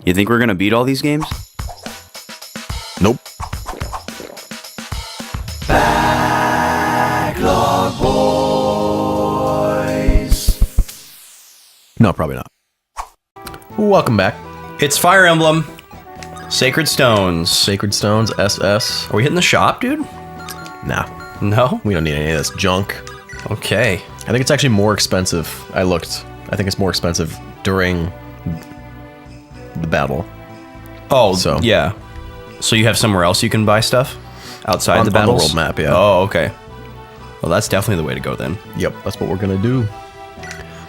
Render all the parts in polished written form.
You think we're gonna beat all these games? Nope. Backlog boys. No, probably not. Welcome back. It's Fire Emblem. Sacred Stones. Sacred Stones, SS. Are we hitting the shop, dude? Nah, No? we don't need any of this junk. Okay. I think it's actually more expensive. I looked. I think it's more expensive during the battle. Oh, So- yeah. So you have somewhere else you can buy stuff? Outside On the the battles? world map, yeah. Oh, okay. Well, that's definitely the way to go then. Yep, that's what we're gonna do.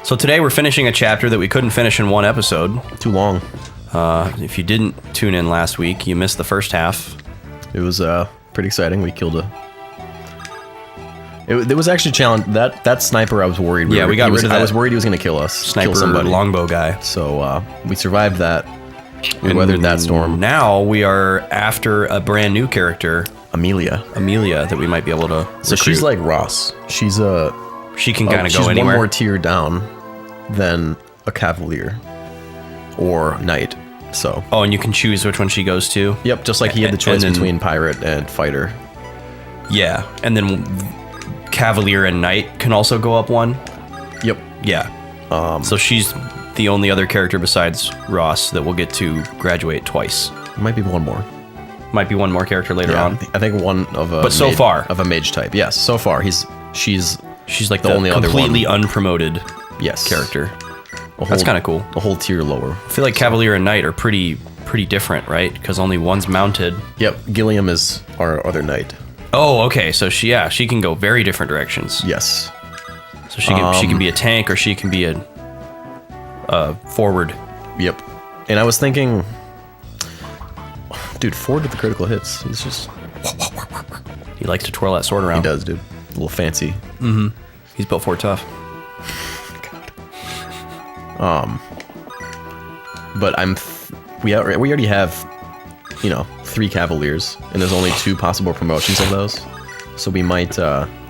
So today we're finishing a chapter that we couldn't finish in one episode. Too long. If you didn't tune in last week, you missed the first half. It was pretty exciting. We killed a. It was actually challenging. That sniper, I was worried. Yeah, we got rid of I that was worried he was gonna kill us. Sniper kill somebody. longbow guy. So we survived that. We weathered that storm. Now we are after a brand new character, Amelia. Amelia, that we might be able to So recruit. she's like Ross. She's she can kind of she's go anywhere. one more tier down than a cavalier or knight. So Oh, and you can choose which one she goes to. yep, just like he had the And choice then- between pirate and fighter. Yeah, and then Cavalier and Knight can also go up one. Yep. Yeah. So she's the only other character besides Ross that will get to graduate twice. Might be one more. Might be one more character later Yeah, on. I think one of a. But so far. of a mage type. Yes, so far she's She's like the the only other completely one. unpromoted yes character. A That's whole- kind of cool. A whole tier lower. I feel like Cavalier and Knight are pretty different, right? Because only one's mounted. Yep, Gilliam is our other knight. Oh, okay. So she can go very different directions. Yes. So she can be a tank or she can be a forward. Yep. And I was thinking, dude, Ford with the critical hits. He's just He likes to twirl that sword around. he does, dude. A little fancy. He's built for tough. But we already have, 3 cavaliers, and there's only 2 possible promotions of those. So we might.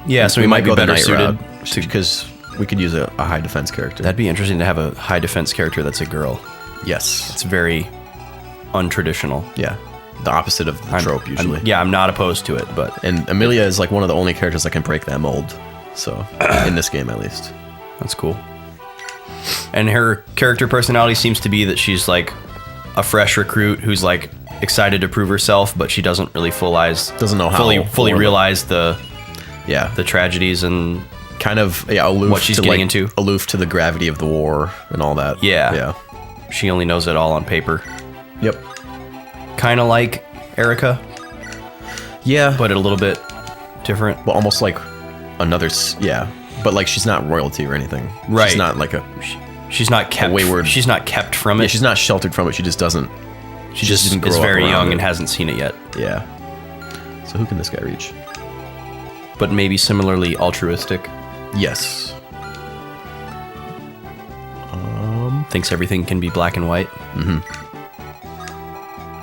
Yeah, so we might be go the better knight suited route, because we could use a high defense character. That'd be interesting to have a high defense character that's a girl. yes. It's very untraditional. Yeah. The opposite of the trope usually. I'm not opposed to it, but And Amelia is like one of the only characters that can break that mold. So in this game, at least. that's cool. And her character personality seems to be that she's like a fresh recruit who's like excited to prove herself, but she doesn't really Doesn't know how fully or- realize the Yeah. tragedies and Kind of aloof what she's to, getting like, into. aloof to the gravity of the war and all that. Yeah. Yeah. she only knows it all on paper. Yep. Kind of like Erica, Yeah. but a little bit different. But almost like another. Yeah. But like she's not royalty or anything. Right. She's not like a. She's not kept. wayward- She's not kept from it. Yeah, she's not sheltered from it. She just doesn't. She just didn't is grow up very around young it. and hasn't seen it yet. Yeah. So who can this guy reach? But maybe similarly altruistic. Yes. Thinks everything can be black and white.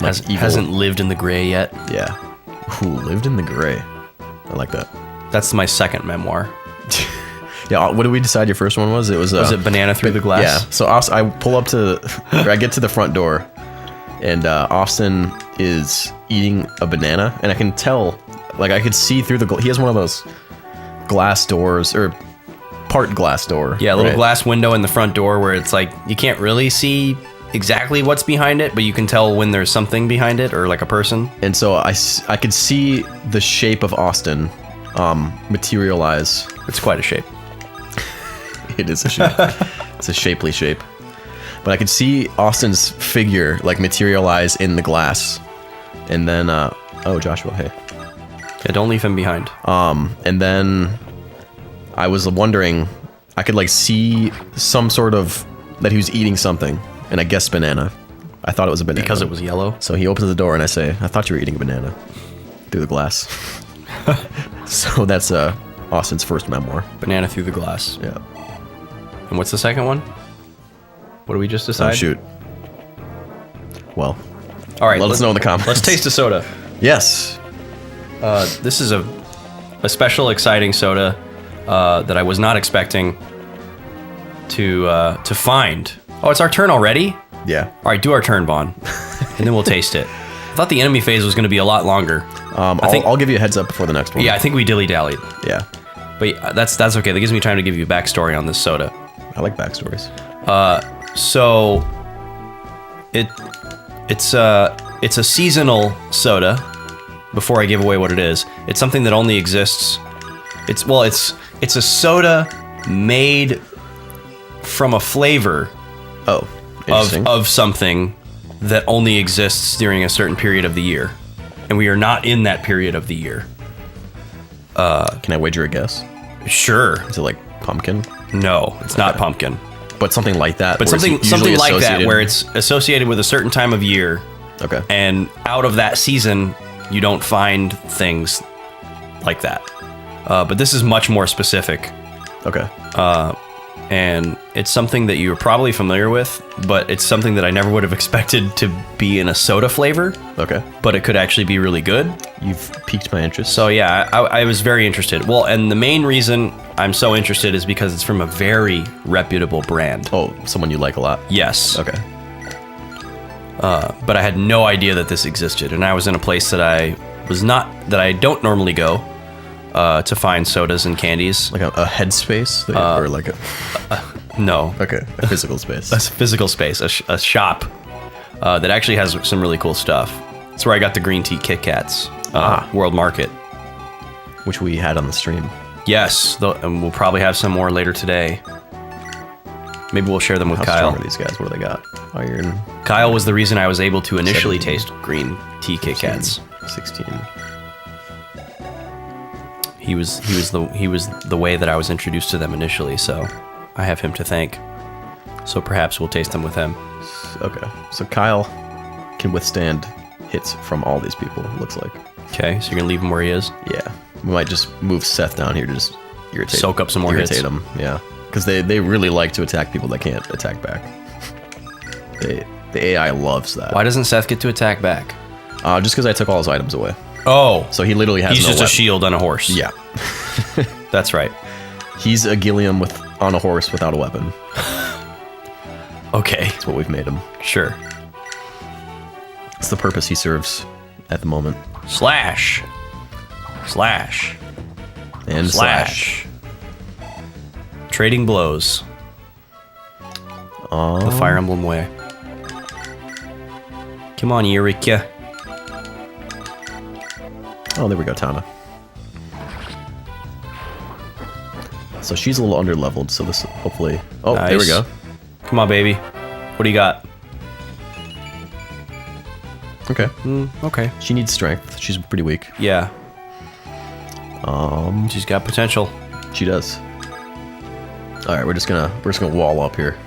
Like evil. Hasn't lived in the gray yet. Yeah. Who lived in the gray? I like that. That's my second memoir. Yeah. What did we decide your first one was? It was. Was it Banana Through the Glass? Yeah. So I pull up to, or I get to the front door, and Austin is eating a banana, and I can tell, like I could see through the. He has one of those glass doors or part glass door. Yeah, a little right? glass window in the front door where it's like you can't really see exactly what's behind it, but you can tell when there's something behind it or like a person. And so I could see the shape of Austin materialize. It's quite a shape. It is a shape. It's a shapely shape. But I could see Austin's figure like materialize in the glass. And then oh, Joshua, hey. Yeah, don't leave him behind. And then I was wondering, I could like see some sort of that he was eating something, and I guessed banana. I thought it was a banana Because it was yellow. So he opens the door, and I say, "I thought you were eating a banana," through the glass. So that's Austin's first memoir. Banana Through the Glass. Yeah. And what's the second one? What do we just decide? Oh shoot. Well, All right, let us know in the comments. Let's taste a soda. Yes. This is a special, exciting soda that I was not expecting to find. Oh, it's our turn already? Yeah. All right, do our turn, Vaughn, and then we'll taste it. I thought the enemy phase was going to be a lot longer. I'll give you a heads up before the next one. Yeah, I think we dilly-dallied. Yeah. But that's okay. That gives me time to give you a backstory on this soda. I like backstories. So it's a seasonal soda. Before I give away what it is, it's something that only exists. It's a soda made from a flavor Oh, interesting. of something that only exists during a certain period of the year, and we are not in that period of the year. Can I wager a guess? Sure. Is it like pumpkin? No, it's not pumpkin. But something like that. But where it's something usually like that, associated- where it's associated with a certain time of year, Okay. and out of that season, you don't find things like that. But this is much more specific, Okay. and it's something that you're probably familiar with, but it's something that I never would have expected to be in a soda flavor, Okay. but it could actually be really good. You've piqued my interest. So yeah, I was very interested. Well, and the main reason I'm so interested is because it's from a very reputable brand. Oh, someone you like a lot. Yes. Okay. But I had no idea that this existed, and I was in a place that I don't normally go to find sodas and candies. Like a headspace? Or like a... No, Okay. A physical space. a physical space, a shop that actually has some really cool stuff. That's where I got the green tea Kit Kats, World Market. Which we had on the stream. Yes, and we'll probably have some more later today. Maybe we'll share them with How Kyle. strong are these guys? What do they got? Iron. Kyle was the reason I was able to initially 17. taste green tea Kit Kats. 16. He was the way that I was introduced to them initially, so I have him to thank. So perhaps we'll taste them with him. Okay. So Kyle can withstand hits from all these people, it looks like. Okay, so you're gonna leave him where he is? Yeah. We might just move Seth down here to just irritate Soak up some more hits. him. Yeah. Because they really like to attack people that can't attack back. The AI loves that. Why doesn't Seth get to attack back? Just because I took all his items away. Oh, So he literally has he's no just a weapon. shield on a horse. Yeah. That's right. He's a Gilliam on a horse without a weapon. Okay, That's what we've made him. sure. It's the purpose he serves at the moment. Slash. Slash. And Slash. Trading blows. The Fire Emblem way. Come on, Eureka. Oh, there we go, Tana. So she's a little under-leveled, so this hopefully... Oh, there we Nice. go. Come on, baby. What do you got? Okay. Okay. She needs strength. She's pretty weak. Yeah. She's got potential. She does. All right, we're just gonna wall up here.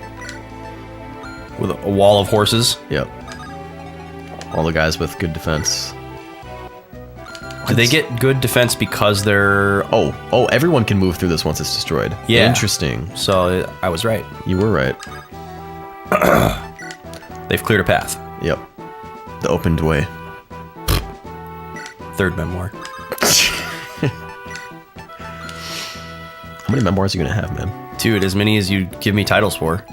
With a wall of horses. Yep. All the guys with good defense. Do they get good defense because they're... Oh, everyone can move through this once it's destroyed. Yeah. Interesting. So I was right. You were right. They've cleared a path. Yep. The opened way. Third memoir. How many memoirs are you gonna have, man? Dude, as many as you give me titles for.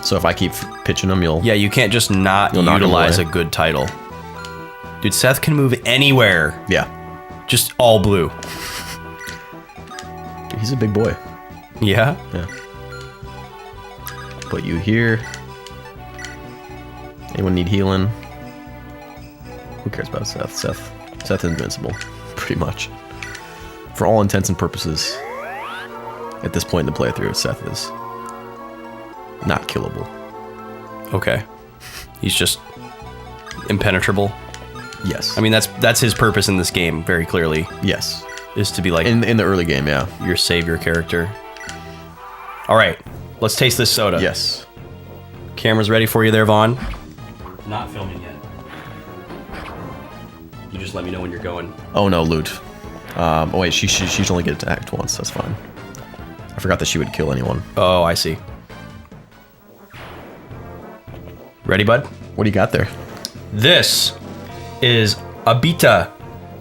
So if I keep pitching them, you'll... Yeah, you can't just not You'll knock 'em utilize a away. good title. Dude, Seth can move anywhere. Yeah. Just all blue. He's a big boy. Yeah? Yeah. Put you here. Anyone need healing? Who cares about Seth? Seth's invincible, pretty much. For all intents and purposes, at this point in the playthrough, Seth is not killable. Okay. He's just impenetrable. Yes. I mean, that's his purpose in this game, very clearly, yes. is to be like In the early game, yeah. your savior character. All right, let's taste this soda. Yes. Camera's ready for you there, Vaughn. Not filming yet. You just let me know when you're going. Oh no, loot. Oh wait, she should only get attacked once. That's fine. I forgot that she would kill anyone. Oh, I see. Ready, bud? What do you got there? This is Abita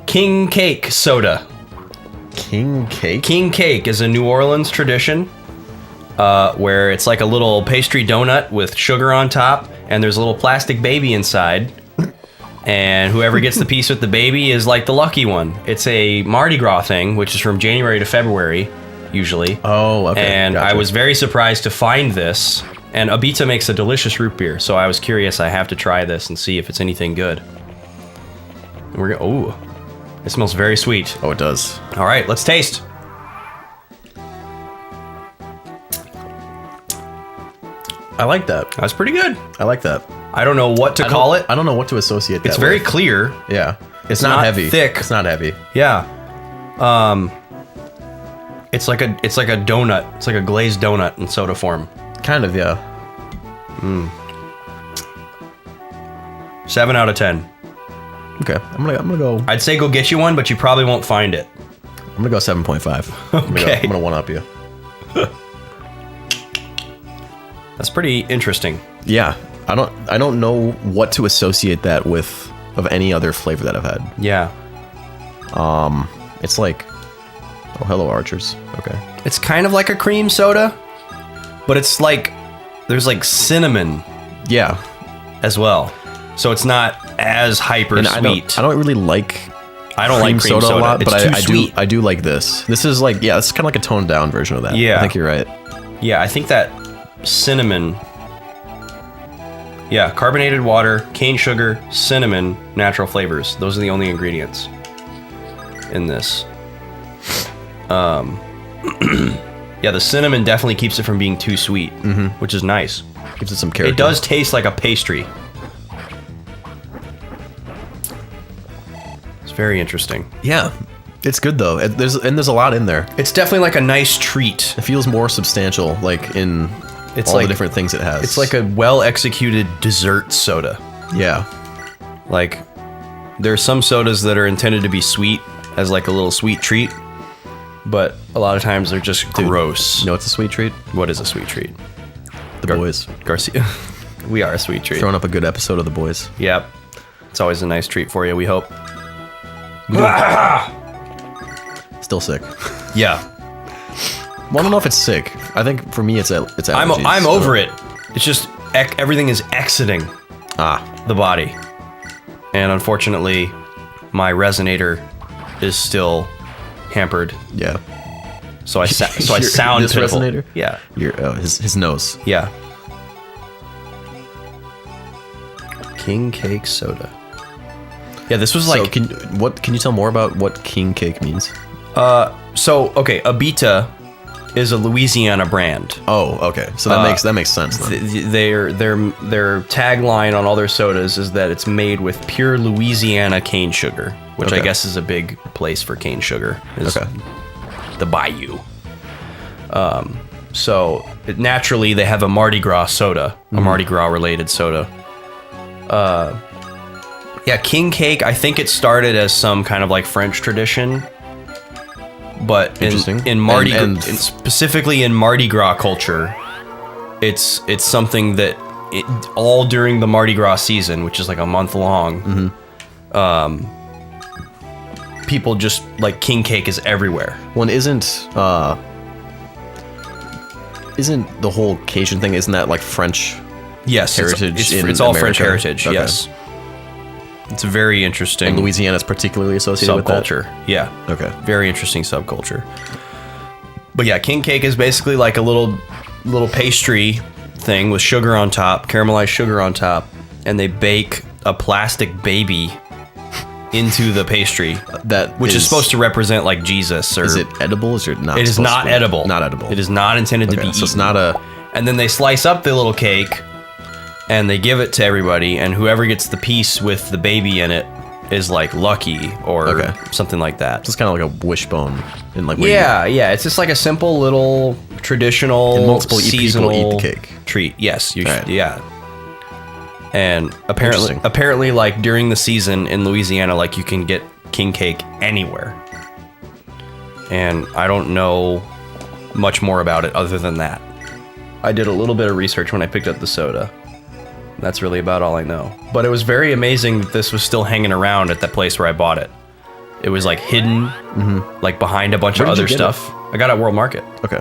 King Cake Soda. King cake. King Cake is a New Orleans tradition where it's like a little pastry donut with sugar on top, and there's a little plastic baby inside. And whoever gets the piece with the baby is like the lucky one. It's a Mardi Gras thing, which is from January to February, usually. Oh, okay. And Gotcha. I was very surprised to find this. And Abita makes a delicious root beer, so I was curious. I have to try this and see if it's anything good. Ooh, it smells very sweet. Oh, it does. All right, let's taste. I like that. That's pretty good. I like that. I don't know what to call it. I don't know what to associate that It's very with. clear. Yeah. It's not not heavy. thick. It's not heavy. Yeah. It's like a donut. It's like a glazed donut in soda form. Kind of, yeah. 7 out of 10. Okay. I'm gonna go I'd say go get you one, but you probably won't find it. 7.5. Okay. I'm gonna one up you. That's pretty interesting. Yeah. I don't know what to associate that with of any other flavor that I've had. Yeah. It's like, oh, hello, Archers. Okay. It's kind of like a cream soda, but it's like there's like cinnamon Yeah. as well. So it's not as hyper And sweet. I don't really like I don't like cream soda a lot, it's but too I sweet. do like this. This is like, yeah, it's kind of like a toned down version of that. Yeah. I think you're right. Yeah, I think that cinnamon. Yeah, carbonated water, cane sugar, cinnamon, natural flavors. Those are the only ingredients in this. Yeah, the cinnamon definitely keeps it from being too sweet, which is nice. Gives it some character. It does taste like a pastry. It's very interesting. Yeah. It's good though. There's a lot in there. It's definitely like a nice treat. It feels more substantial, like in It's all like the different things it has. It's like a well-executed dessert soda. yeah. Like, there are some sodas that are intended to be sweet as like a little sweet treat, but a lot of times they're just gross. You know what's a sweet treat? What is a sweet treat? The Boys. Garcia. We are a sweet treat. Throwing up a good episode of The Boys. Yep. It's always a nice treat for you, we hope. Still sick. Yeah. Well, I don't know if it's sick. I think for me it's allergies. I'm over it. It's just everything is exiting the body. And unfortunately, my resonator is still hampered. Yeah. So I sound this pitiful. resonator? Yeah. His nose. Yeah. King Cake Soda. Yeah, this was like... So can you tell more about what king cake means? okay, Abita is a Louisiana brand. Oh, okay. So that makes sense then. Their tagline on all their sodas is that it's made with pure Louisiana cane sugar, which I Okay. guess is a big place for cane sugar. Is Okay. the Bayou. So naturally they have a Mardi Gras soda, a Mardi Gras related soda. Yeah, king cake, I think it started as some kind of like French tradition. But Interesting. in Mardi And- specifically in Mardi Gras culture, it's something that all during the Mardi Gras season, which is like a month long, people just like king cake is everywhere. Well, and isn't the whole Cajun thing? Isn't that like French? Yes, Heritage in it's all French America? heritage. Okay. Yes, it's very interesting. And Louisiana is particularly associated with that. subculture. Yeah. Okay. Very interesting subculture. But yeah, king cake is basically like a little pastry thing with sugar on top, caramelized sugar on top, and they bake a plastic baby into the pastry, which is supposed to represent like Jesus. Or Is it edible? Is it not? It is supposed not to be? edible. Not edible. It is not intended to be Okay, eaten. so it's not a. And then they slice up the little cake and they give it to everybody, and whoever gets the piece with the baby in it is like lucky or Okay. something like that. It's kind of like a wishbone in like. where Yeah, it's just like a simple little traditional And multiple seasonal people eat the cake. treat. Yes, you Right. yeah. And Interesting. apparently, like during the season in Louisiana, like you can get king cake anywhere. And I don't know much more about it other than that. I did a little bit of research when I picked up the soda. That's really about all I know. But it was very amazing that this was still hanging around at that place where I bought it. It was like hidden, like behind a bunch Where of did you other get stuff. I got it at World Market Okay.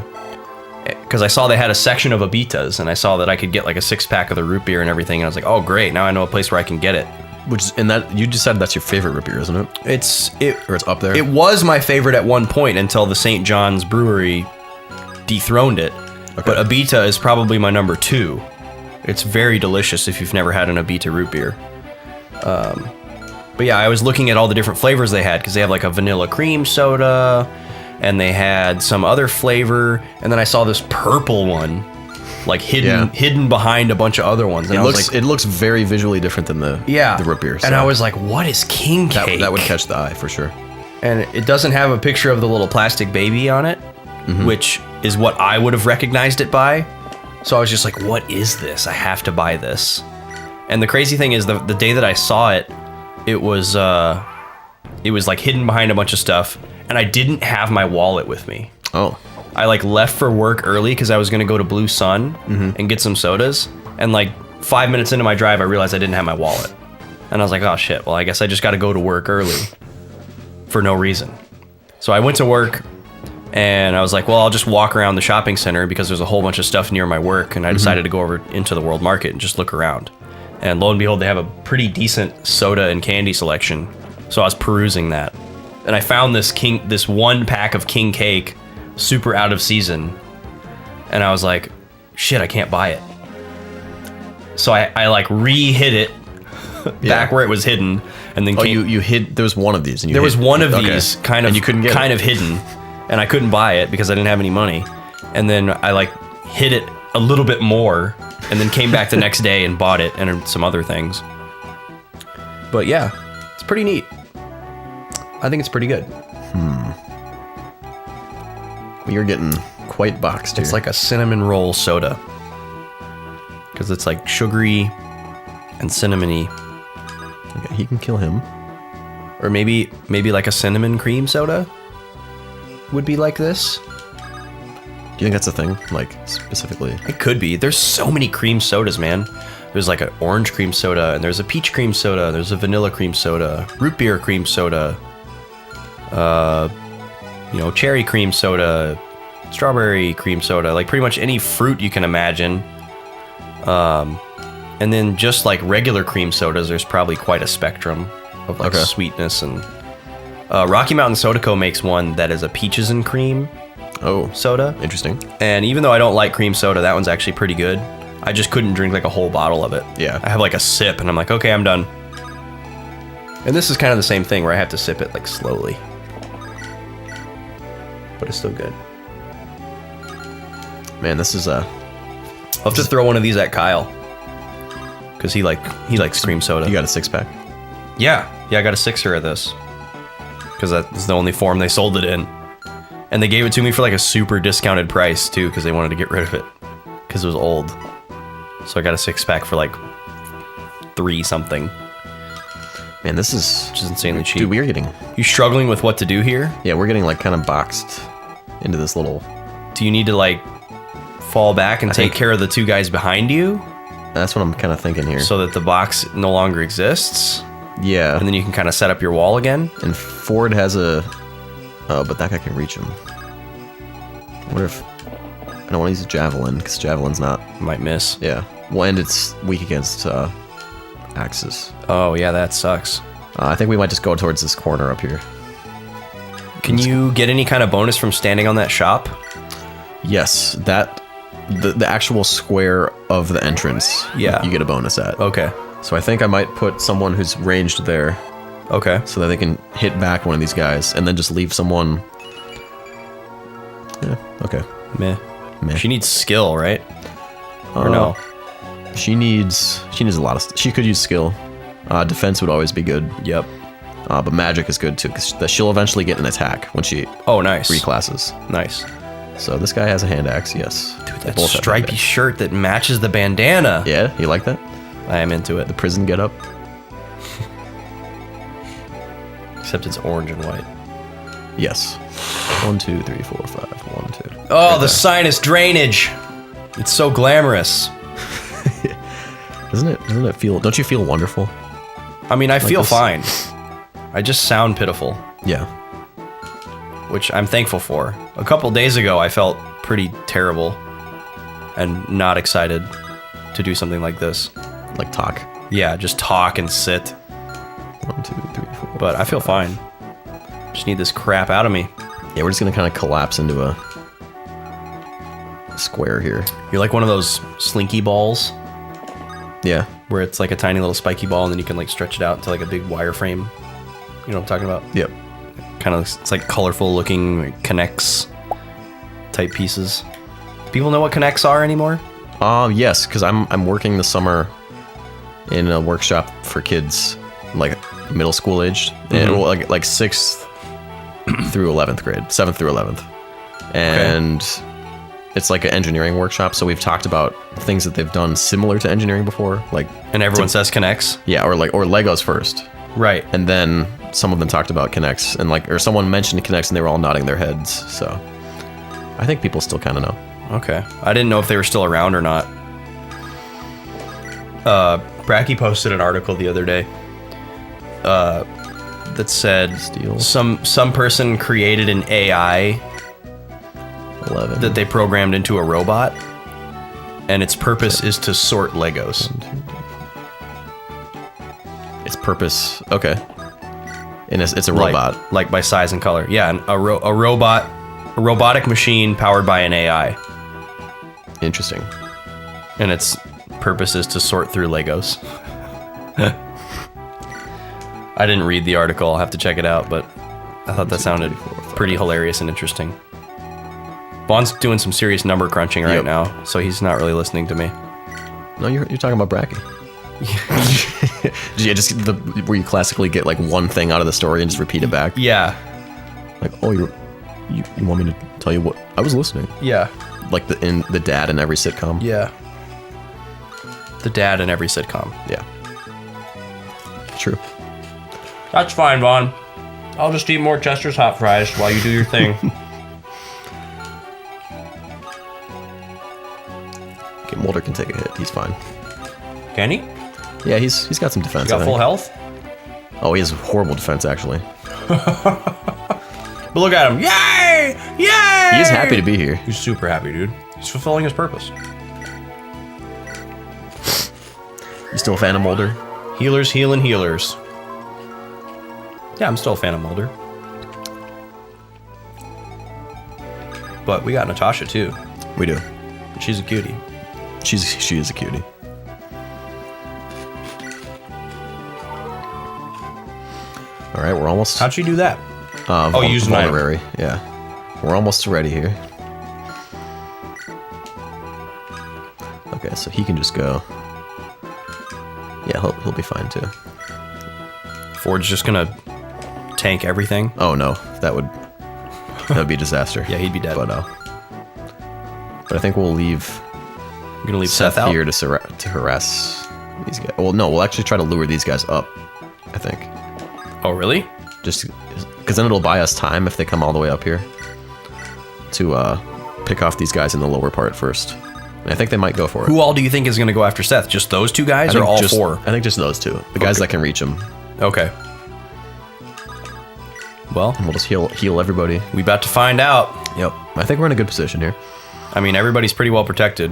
because I saw they had a section of Abitas, and I saw that I could get like a 6-pack of the root beer and everything, and I was like, oh great, now I know a place where I can get it. That you decided that's your favorite root beer, isn't it? Or it's up there. It was my favorite at one point until the St. John's Brewery dethroned it. Okay. But Abita is probably my number 2. It's very delicious if you've never had an Abita root beer. But yeah, I was looking at all the different flavors they had because they have like a vanilla cream soda, and they had some other flavor, and then I saw this purple one, like hidden behind a bunch of other ones. And it looks very visually different than the root beer. So and I was like, what is king cake? That would catch the eye for sure. And it doesn't have a picture of the little plastic baby on it, which is what I would have recognized it by. So I was just like, what is this? I have to buy this. And the crazy thing is the day that I saw it, it was like hidden behind a bunch of stuff, and I didn't have my wallet with me. Oh. I like left for work early because I was going to go to Blue Sun and get some sodas. And like 5 minutes into my drive, I realized I didn't have my wallet. And I was like, oh shit, well, I guess I just got to go to work early for no reason. So I went to work, and I was like, well, I'll just walk around the shopping center because there's a whole bunch of stuff near my work. And I decided to go over into the World Market and just look around. And lo and behold, they have a pretty decent soda and candy selection. So I was perusing that. And I found this 1-pack of king cake, super out of season. And I was like, shit, I can't buy it. So I like re-hid it back where it was hidden. And then you hid, there was one of these. And there was one of these kind of, and you couldn't get kind of hidden. And I couldn't buy it because I didn't have any money. And then I like hid it a little bit more, and then came back the next day and bought it and some other things. But yeah, it's pretty neat. I think it's pretty good. You're getting quite boxed here. It's like a cinnamon roll soda. Because it's like sugary and cinnamony. Okay, he can kill him. Or maybe like a cinnamon cream soda would be like this. Do you think that's a thing? Like, specifically? It could be. There's so many cream sodas, man. There's like an orange cream soda, and there's a peach cream soda, there's a vanilla cream soda, root beer cream soda, cherry cream soda, strawberry cream soda, like pretty much any fruit you can imagine. And then just like regular cream sodas, there's probably quite a spectrum of like sweetness. And Rocky Mountain Soda Co. makes one that is a peaches and cream soda. Interesting. And even though I don't like cream soda, that one's actually pretty good. I just couldn't drink like a whole bottle of it. Yeah. I have like a sip and I'm like, okay, I'm done. And this is kind of the same thing where I have to sip it like slowly. But it's still good. Man, this is I'll have to throw one of these at Kyle. Because he likes cream soda. You got a 6-pack? Yeah, I got a 6er of this. Because that's the only form they sold it in. And they gave it to me for like a super discounted price too, because they wanted to get rid of it. Because it was old. So I got a 6-pack for like $3 something. Man, this is... Which is insanely cheap. Dude, we're getting... You struggling with what to do here? Yeah, we're getting like kind of boxed into this little... Do you need to like fall back and take care of the 2 guys behind you? That's what I'm kind of thinking here. So that the box no longer exists? Yeah. And then you can kind of set up your wall again? And Ford has a... Oh, but that guy can reach him. What if... I don't want to use a javelin, because javelin's not... Might miss. Yeah. Well, and it's weak against axes. Oh, yeah, that sucks. I think we might just go towards this corner up here. Can you get any kind of bonus from standing on that shop? Yes, that... The actual square of the entrance, yeah, you get a bonus at. Okay. So I think I might put someone who's ranged there. Okay. So that they can hit back one of these guys, and then just leave someone... Yeah, okay. Meh. She needs skill, right? Or no? She needs a lot of... She could use skill. Defense would always be good. Yep. But magic is good too, because she'll eventually get an attack when she nice. reclasses. Nice. So this guy has a hand axe, yes. Dude, that stripy shirt that matches the bandana. Yeah, you like that? I am into it. The prison get up. Except it's orange and white. Yes. 1, 2, 3, 4, 5. 1, 2. Oh, the sinus drainage. It's so glamorous. Doesn't it feel... Don't you feel wonderful? I mean, I feel this? fine. I just sound pitiful. Yeah. Which I'm thankful for. A couple days ago, I felt pretty terrible. and not excited to do something like this. Like talk. Yeah, just talk and sit. 1, 2, 3, 4. But I feel fine. Just need this crap out of me. Yeah, we're just gonna kind of collapse into a square here. You're like one of those slinky balls Yeah. where it's like a tiny little spiky ball and then you can like stretch it out to like a big wireframe. You know what I'm talking about? Yep. Kind of, it's like colorful looking like, connects type pieces. Do people know what connects are anymore? Yes, because I'm working this summer in a workshop for kids like middle school aged, and like 6th through 11th grade, 7th through 11th, and it's like an engineering workshop. So we've talked about things that they've done similar to engineering before, like And everyone says connects? yeah, or Legos first, Right. and then some of them talked about Connects, and like, or someone mentioned Connects, and they were all nodding their heads. So I think people still kind of know. Okay. I didn't know if they were still around or not. Bracky posted an article the other day that said Steel. some person created an AI 11. that they programmed into a robot, and its purpose is to sort Legos. Its purpose, okay. And it's a robot. Like by size and color. Yeah, a robotic machine powered by an AI. Interesting. And its purpose is to sort through Legos. I didn't read the article. I'll have to check it out, but I thought that sounded pretty hilarious and interesting. Vaughn's doing some serious number crunching right now, so he's not really listening to me. No, you're talking about Bracky. Yeah, just where you classically get like one thing out of the story and just repeat it back. Yeah. Like, oh, you want me to tell you what? I was listening. Yeah. Like the dad in every sitcom. Yeah. The dad in every sitcom. Yeah. True. That's fine, Vaughn. I'll just eat more Chester's hot fries while you do your thing. Okay, Mulder can take a hit. He's fine. Can he? Yeah, he's got some defense. You got I full think. health? Oh, he has horrible defense actually. But look at him. Yay! Yay! He is happy to be here. He's super happy, dude. He's fulfilling his purpose. You still a fan of Mulder? Healers healing healers. Yeah, I'm still a fan of Mulder. But we got Natasha too. We do. She's a cutie. She is a cutie. All right, we're almost. How'd she do that? Oh, use an item. vulnerary. Yeah, we're almost ready here. Okay, so he can just go. Yeah, he'll be fine too. Ford's just gonna tank everything. Oh no, that would be a disaster. Yeah, he'd be dead. But I think we'll leave You're gonna leave Seth out? here to harass these guys. Well, no, we'll actually try to lure these guys up. I think. Oh, really? Just because then it'll buy us time if they come all the way up here to pick off these guys in the lower part first. And I think they might go for it. Who all do you think is gonna go after Seth? Just those two guys, or all four? I think just those two. The guys that can reach him. Okay. Well, And we'll just heal everybody. we about to find out. Yep. I think we're in a good position here. I mean, everybody's pretty well protected.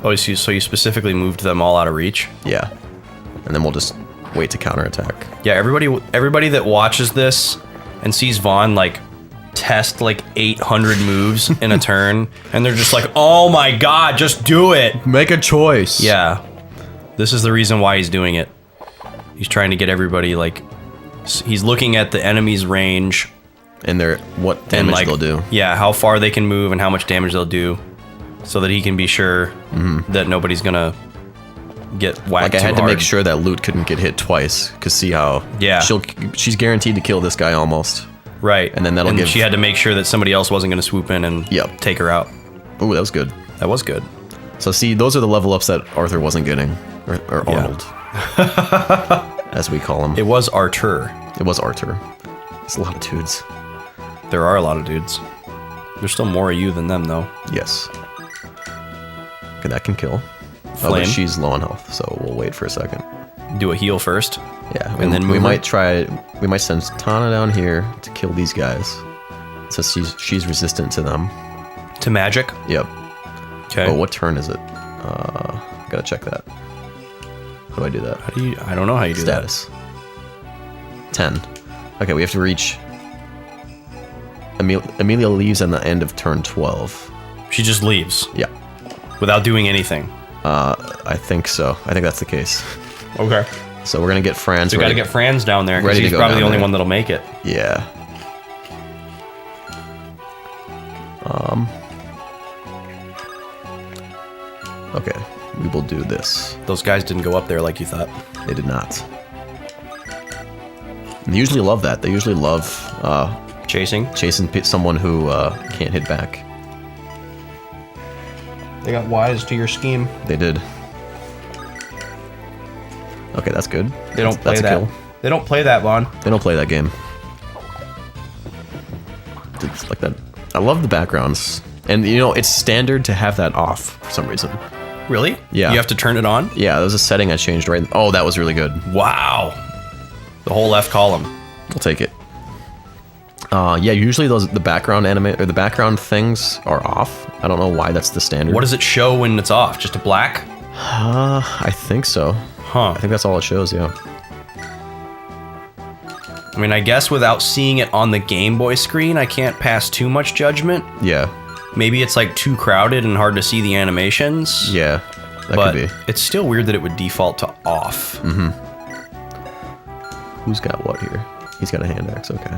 Oh, so you specifically moved them all out of reach? Yeah. And then we'll just wait to counterattack. Yeah, everybody that watches this and sees Vaughn like test like 800 moves in a turn, and they're just like, "Oh my god, just do it!" Make a choice. Yeah, this is the reason why he's doing it. He's trying to get everybody like, he's looking at the enemy's range And what damage like, they'll do. Yeah, how far they can move and how much damage they'll do, so that he can be sure that nobody's gonna get whacked. Like I had too to make hard. sure that Loot couldn't get hit twice, cause see how she's guaranteed to kill this guy almost. Right, And then that'll give. she had to make sure that somebody else wasn't gonna swoop in and take her out. Ooh, that was good. That was good. So see, those are the level ups that Arthur wasn't getting, or Arnold, as we call him. It was Artur. It was Arthur. It's a lot of dudes. There are a lot of dudes. There's still more of you than them, though. Yes. Okay, that can kill. Flame. But she's low on health, so we'll wait for a second. Do a heal first. Yeah, And then we move might try. We might send Tana down here to kill these guys, so she's resistant to them. To magic. Yep. Okay. Oh, what turn is it? Gotta check that. How do I do that? I don't know how you do Status. 10. Okay, we have to reach... Amelia leaves on the end of turn 12. that. She just leaves Yeah. without doing anything. I think so. I think that's the case. Okay. So we're gonna get Franz So we got to ready. get Franz down there because ready to he's go probably down the only there. one that'll make it. Yeah. Okay, we will do this. Those guys didn't go up there like you thought. They did not. They usually love that. They usually love Chasing. chasing someone who can't hit back. They got wise to your scheme. They did. Okay, that's good. They don't play That's a that. kill. They don't play that, Vaughn. They don't play that game. It's like that. I love the backgrounds. And, you know, it's standard to have that off for some reason. Really? Yeah. You have to turn it on? Yeah, there was a setting I changed right. Oh, that was really good. Wow. The whole left column. We'll take it. Yeah, usually the background the background things are off. I don't know why that's the standard. What does it show when it's off? Just a black? I think so. Huh. I think that's all it shows, yeah. I mean, I guess without seeing it on the Game Boy screen, I can't pass too much judgment. Yeah. Maybe it's like too crowded and hard to see the animations. Yeah. That But could be. it's still weird that it would default to off. Who's got what here? He's got a hand axe, okay.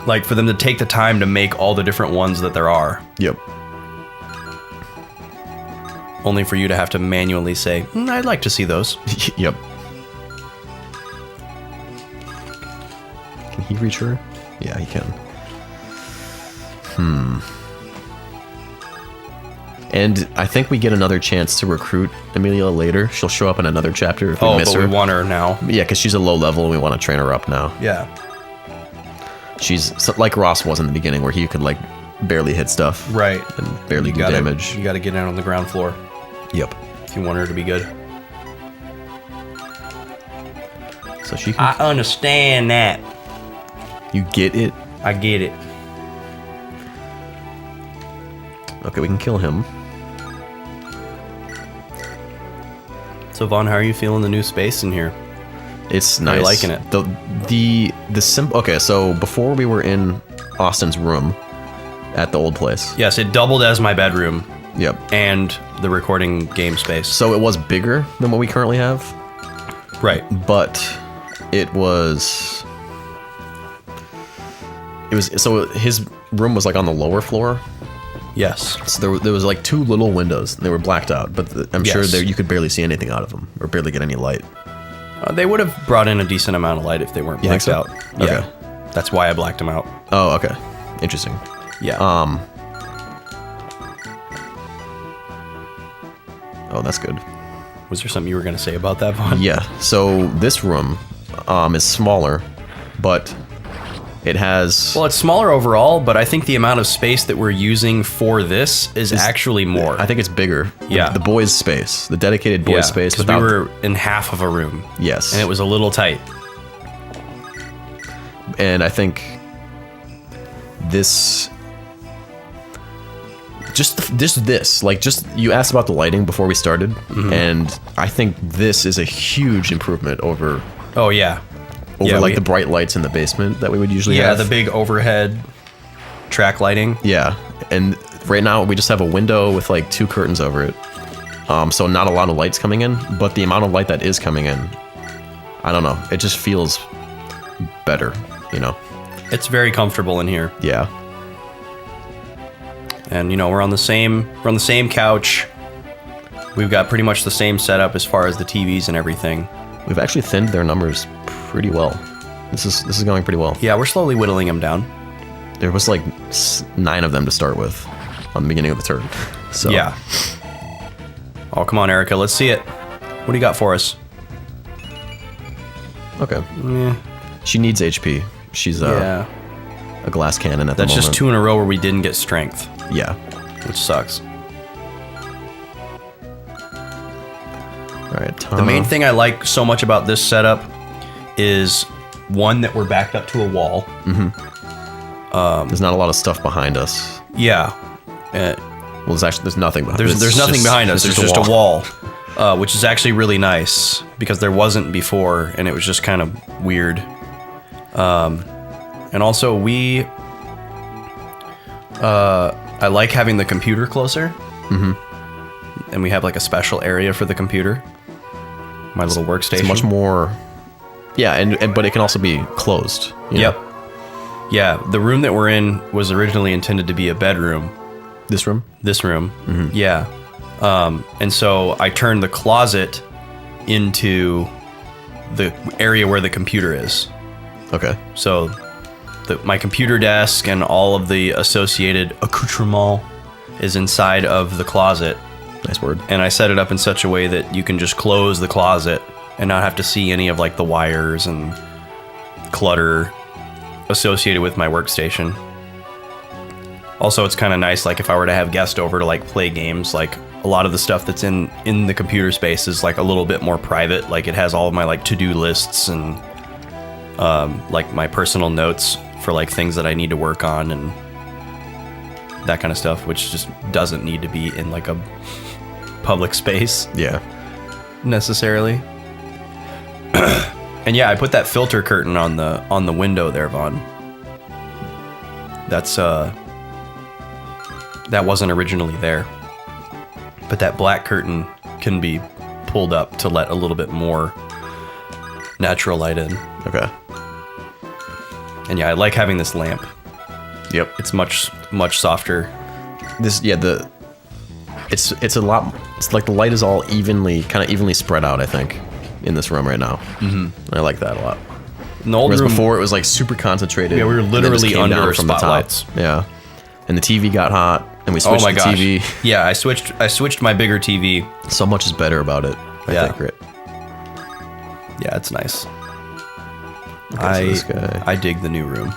Like for them to take the time to make all the different ones that there are, Yep. only for you to have to manually say, I'd like to see those. Yep. Can he reach her? Yeah, he can. And I think we get another chance to recruit Amelia later. She'll show up in another chapter if we Oh, miss but her. we want her now. Yeah, because she's a low level and we want to train her up now. Yeah. She's like Ross was in the beginning, where he could like barely hit stuff. Right. And barely do damage. You got to get down on the ground floor Yep. if you want her to be good. So she can. I understand that. You get it? I get it. Okay, we can kill him. So Vaughn, how are you feeling the new space in here? It's How nice. you liking it? The simple. Okay, so before we were in Austin's room at the old place. Yes, it doubled as my bedroom Yep. and the recording game space. So it was bigger than what we currently have, Right. but it was. So his room was like on the lower floor. Yes. So there was like two little windows. They were blacked out, but I'm sure Yes. you could barely see anything out of them, or barely get any light. They would have brought in a decent amount of light if they weren't You think blacked so? out. Okay. Yeah. That's why I blacked them out. Oh, okay, interesting. Yeah. Oh, that's good. Was there something you were going to say about that, Vaughn? Yeah. So this room is smaller, but it has. Well, it's smaller overall, but I think the amount of space that we're using for this is actually more. I think it's bigger. Yeah. The boys' space, the dedicated boys' space. because we were in half of a room. Yes. And it was a little tight. And I think this. Just you asked about the lighting before we started, Mm-hmm. and I think this is a huge improvement over Oh, yeah. the bright lights in the basement that we would usually Yeah, have. the big overhead track lighting. Yeah, and right now we just have a window with like two curtains over it, so not a lot of lights coming in. But the amount of light that is coming in, I don't know. It just feels better, you know. It's very comfortable in here. Yeah. And we're on the same couch. We've got pretty much the same setup as far as the TVs and everything. We've actually thinned their numbers pretty well. This is going pretty well. Yeah, we're slowly whittling them down. There was like 9 of them to start with on the beginning of the turn. So Yeah. Oh, come on, Erica. Let's see it. What do you got for us? Okay. Yeah. She needs HP. She's a glass cannon at the That's moment. just 2 in a row where we didn't get strength, Yeah. which sucks. All right. The main thing I like so much about this setup is, one, that we're backed up to a wall. There's not a lot of stuff behind us. Yeah. Well, there's nothing behind us. There's nothing behind us. There's just a wall, which is actually really nice because there wasn't before, and it was just kind of weird. And also I like having the computer closer. Mm-hmm. And we have like a special area for the computer. My little workstation. It's much more. Yeah, and but it can also be closed. Yep. Yeah, the room that we're in was originally intended to be a bedroom. This room? This room. Mm-hmm. Yeah. And so I turned the closet into the area where the computer is. Okay. So my computer desk and all of the associated accoutrement is inside of the closet. Nice word. And I set it up in such a way that you can just close the closet and not have to see any of like the wires and clutter associated with my workstation. Also, it's kind of nice, like if I were to have guests over to like play games, like a lot of the stuff that's in the computer space is like a little bit more private. Like it has all of my like to-do lists and like my personal notes for like things that I need to work on and that kind of stuff, which just doesn't need to be in like a public space. Yeah. Necessarily. And yeah, I put that filter curtain on the window there, Vaughn. That's that wasn't originally there. But that black curtain can be pulled up to let a little bit more natural light in. Okay. And yeah, I like having this lamp. Yep. It's much softer. It's a lot. It's like the light is all evenly spread out, I think, in this room right now. Mm-hmm. I like that a lot. In the old Whereas room, before it was like super concentrated. Yeah, we were and then just literally came down under from the top. spotlights. Yeah. And the TV got hot, and we switched the TV. Yeah, I switched my bigger TV. So much is better about it. I think, right? Yeah, it's nice. Okay, so this guy. I dig the new room.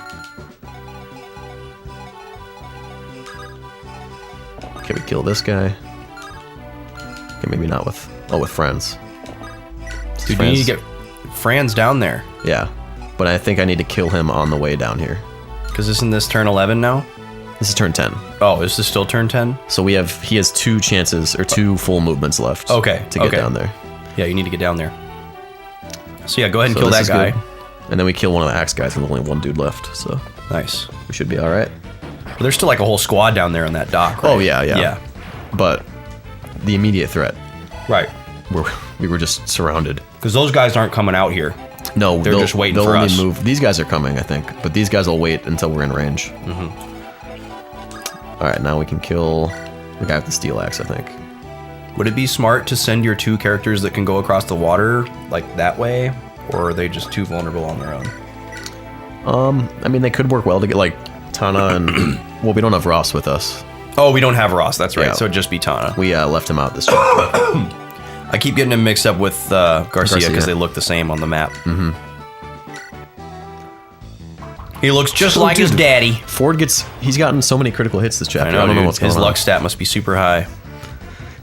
Can we kill this guy? Okay, maybe not with friends. Dude, you need to get Fran's down there. Yeah, but I think I need to kill him on the way down here. Because isn't this turn 11 now? This is turn 10. Oh, is this still turn 10? So he has 2 chances or 2 full movements left. Okay. To get down there. Yeah, you need to get down there. So yeah, go ahead and kill that guy. Good. And then we kill one of the axe guys, and there's only 1 dude left. So nice. We should be all right. But there's still like a whole squad down there on that dock, right? Oh yeah. But the immediate threat, right? We were just surrounded. Because those guys aren't coming out here. No, they're just waiting for us. Move. These guys are coming, I think, but these guys will wait until we're in range. Mm-hmm. All right, now we can kill the guy with the steel axe, I think. Would it be smart to send your 2 characters that can go across the water like that way, or are they just too vulnerable on their own? I mean, they could work well to get like Tana and well, we don't have Ross with us. Oh, we don't have Ross. That's right. Yeah. So it'd just be Tana. We left him out this chapter. I keep getting him mixed up with Garcia because they look the same on the map. Mm-hmm. He looks just like his daddy. Ford he's gotten so many critical hits this chapter. I don't know what's going on. His luck stat must be super high.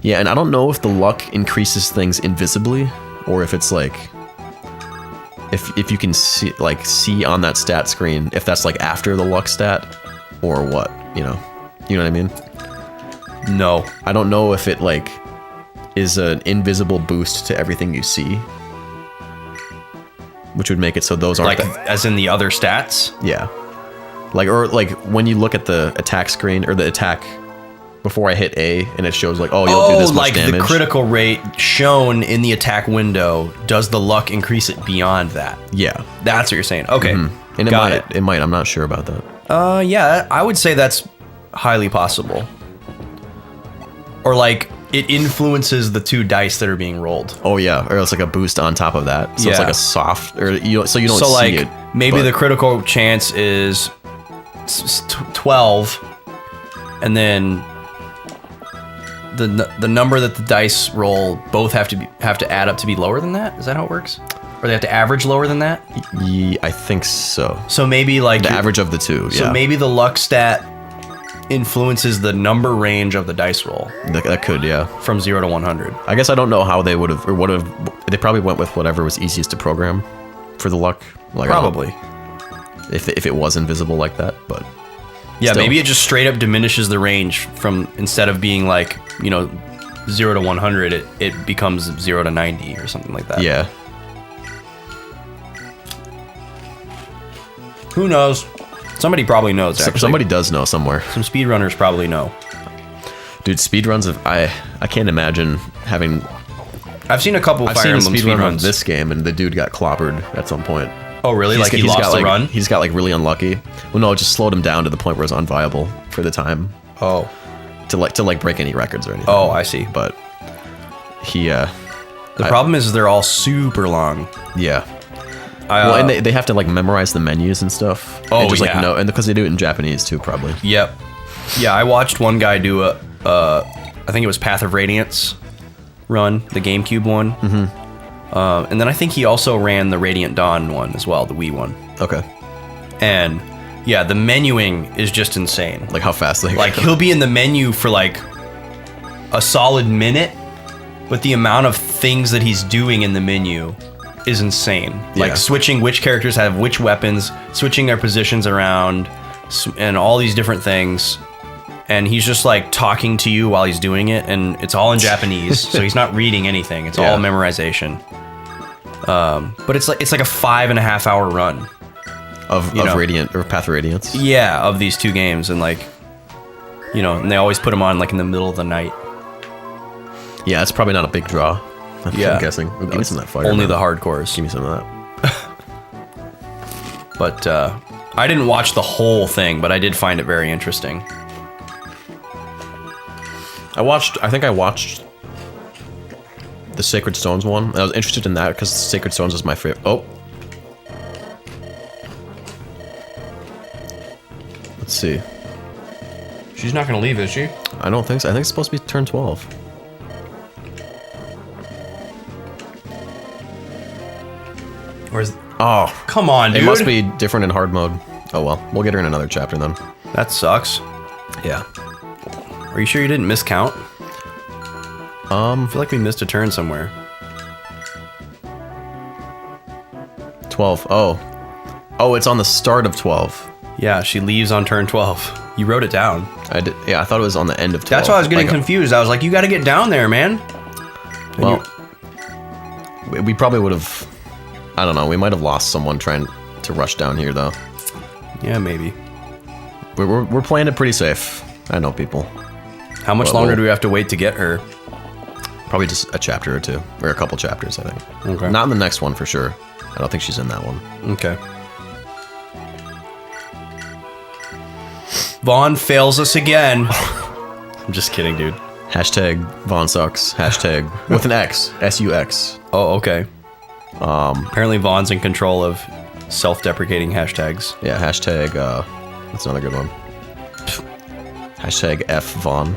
Yeah, and I don't know if the luck increases things invisibly or if it's like if you can see on that stat screen if that's like after the luck stat or what, you know what I mean? No, I don't know if it like is an invisible boost to everything you see, which would make it so those aren't like as in the other stats. Yeah, or when you look at the attack screen or the attack before I hit A and it shows like, oh, you'll do this much damage. The critical rate shown in the attack window, does the luck increase it beyond that? Yeah, that's what you're saying. Okay, and it might. I'm not sure about that. Yeah, I would say that's highly possible. Or like it influences the 2 dice that are being rolled. Oh yeah, or it's like a boost on top of that. So it's like a soft, or you don't see it. Maybe the critical chance is 12, and then the number that the dice roll both have to add up to be lower than that. Is that how it works? Or they have to average lower than that? Yeah, I think so. So maybe like the average of the 2. So maybe the luck stat influences the number range of the dice roll. That could, yeah. From 0 to 100. I guess I don't know how they would have, or would have. They probably went with whatever was easiest to program for the luck. Probably. If it was invisible like that, but Yeah, Still. maybe it just straight up diminishes the range from instead of being like, 0 to 100, it becomes 0 to 90 or something like that. Yeah. Who knows? Somebody probably knows, actually. Somebody does know somewhere. Some speedrunners probably know. Dude, speedruns of I can't imagine having. I've seen a couple I've Fire seen a Emblem speedrun of speedruns. this game, and the dude got clobbered at some point. Oh, really? Like he he's lost got, the like, run? He's got like really unlucky. Well, no, it just slowed him down to the point where it was unviable for the time Oh. to break any records or anything. Oh, I see. But he The problem is they're all super long. yeah. Well, and they have to like memorize the menus and stuff. Oh, and just yeah. like no, and because they do it in Japanese too, probably. Yep. Yeah, I watched one guy do I think it was Path of Radiance run, the GameCube one. Mm-hmm. And then I think he also ran the Radiant Dawn one as well, the Wii one. Okay. And yeah, the menuing is just insane. Like how fast they Like he'll be in the menu for like a solid minute, but the amount of things that he's doing in the menu is insane. Yeah. Like switching which characters have which weapons, switching their positions around, and all these different things. And he's just like talking to you while he's doing it, and it's all in Japanese, so he's not reading anything. It's all memorization. But it's like a 5.5 hour run. of Radiant or Path of Radiance. Yeah, of these two games, and like, and they always put them on like in the middle of the night. Yeah, it's probably not a big draw. I'm Yeah. guessing. Ooh, give me some of that fire. Only man. the hardcores. Give me some of that. But I didn't watch the whole thing, but I did find it very interesting. I think I watched the Sacred Stones one. I was interested in that because Sacred Stones is my favorite. Oh. Let's see. She's not going to leave, is she? I don't think so. I think it's supposed to be turn 12. Where's? Oh. Come on, dude. It must be different in hard mode. Oh well. We'll get her in another chapter then. That sucks. Yeah. Are you sure you didn't miscount? I feel like we missed a turn somewhere. 12. Oh, it's on the start of 12. Yeah, she leaves on turn 12. You wrote it down. I did. Yeah, I thought it was on the end of 12. That's why I was getting Like, confused. I was like, you got to get down there, man. Well, we probably would have. I don't know. We might have lost someone trying to rush down here, though. Yeah, maybe. We're playing it pretty safe. I know people. How much Well, longer we'll- do we have to wait to get her? Probably just a chapter or two, or a couple chapters, I think. Okay. Not in the next one for sure. I don't think she's in that one. Okay. Vaughn fails us again. I'm just kidding, dude. Hashtag Vaughn sucks. Hashtag with an X. S-U-X. Oh, okay. Apparently Vaughn's in control of self-deprecating hashtags. Yeah, hashtag, that's another good one. Hashtag F Vaughn.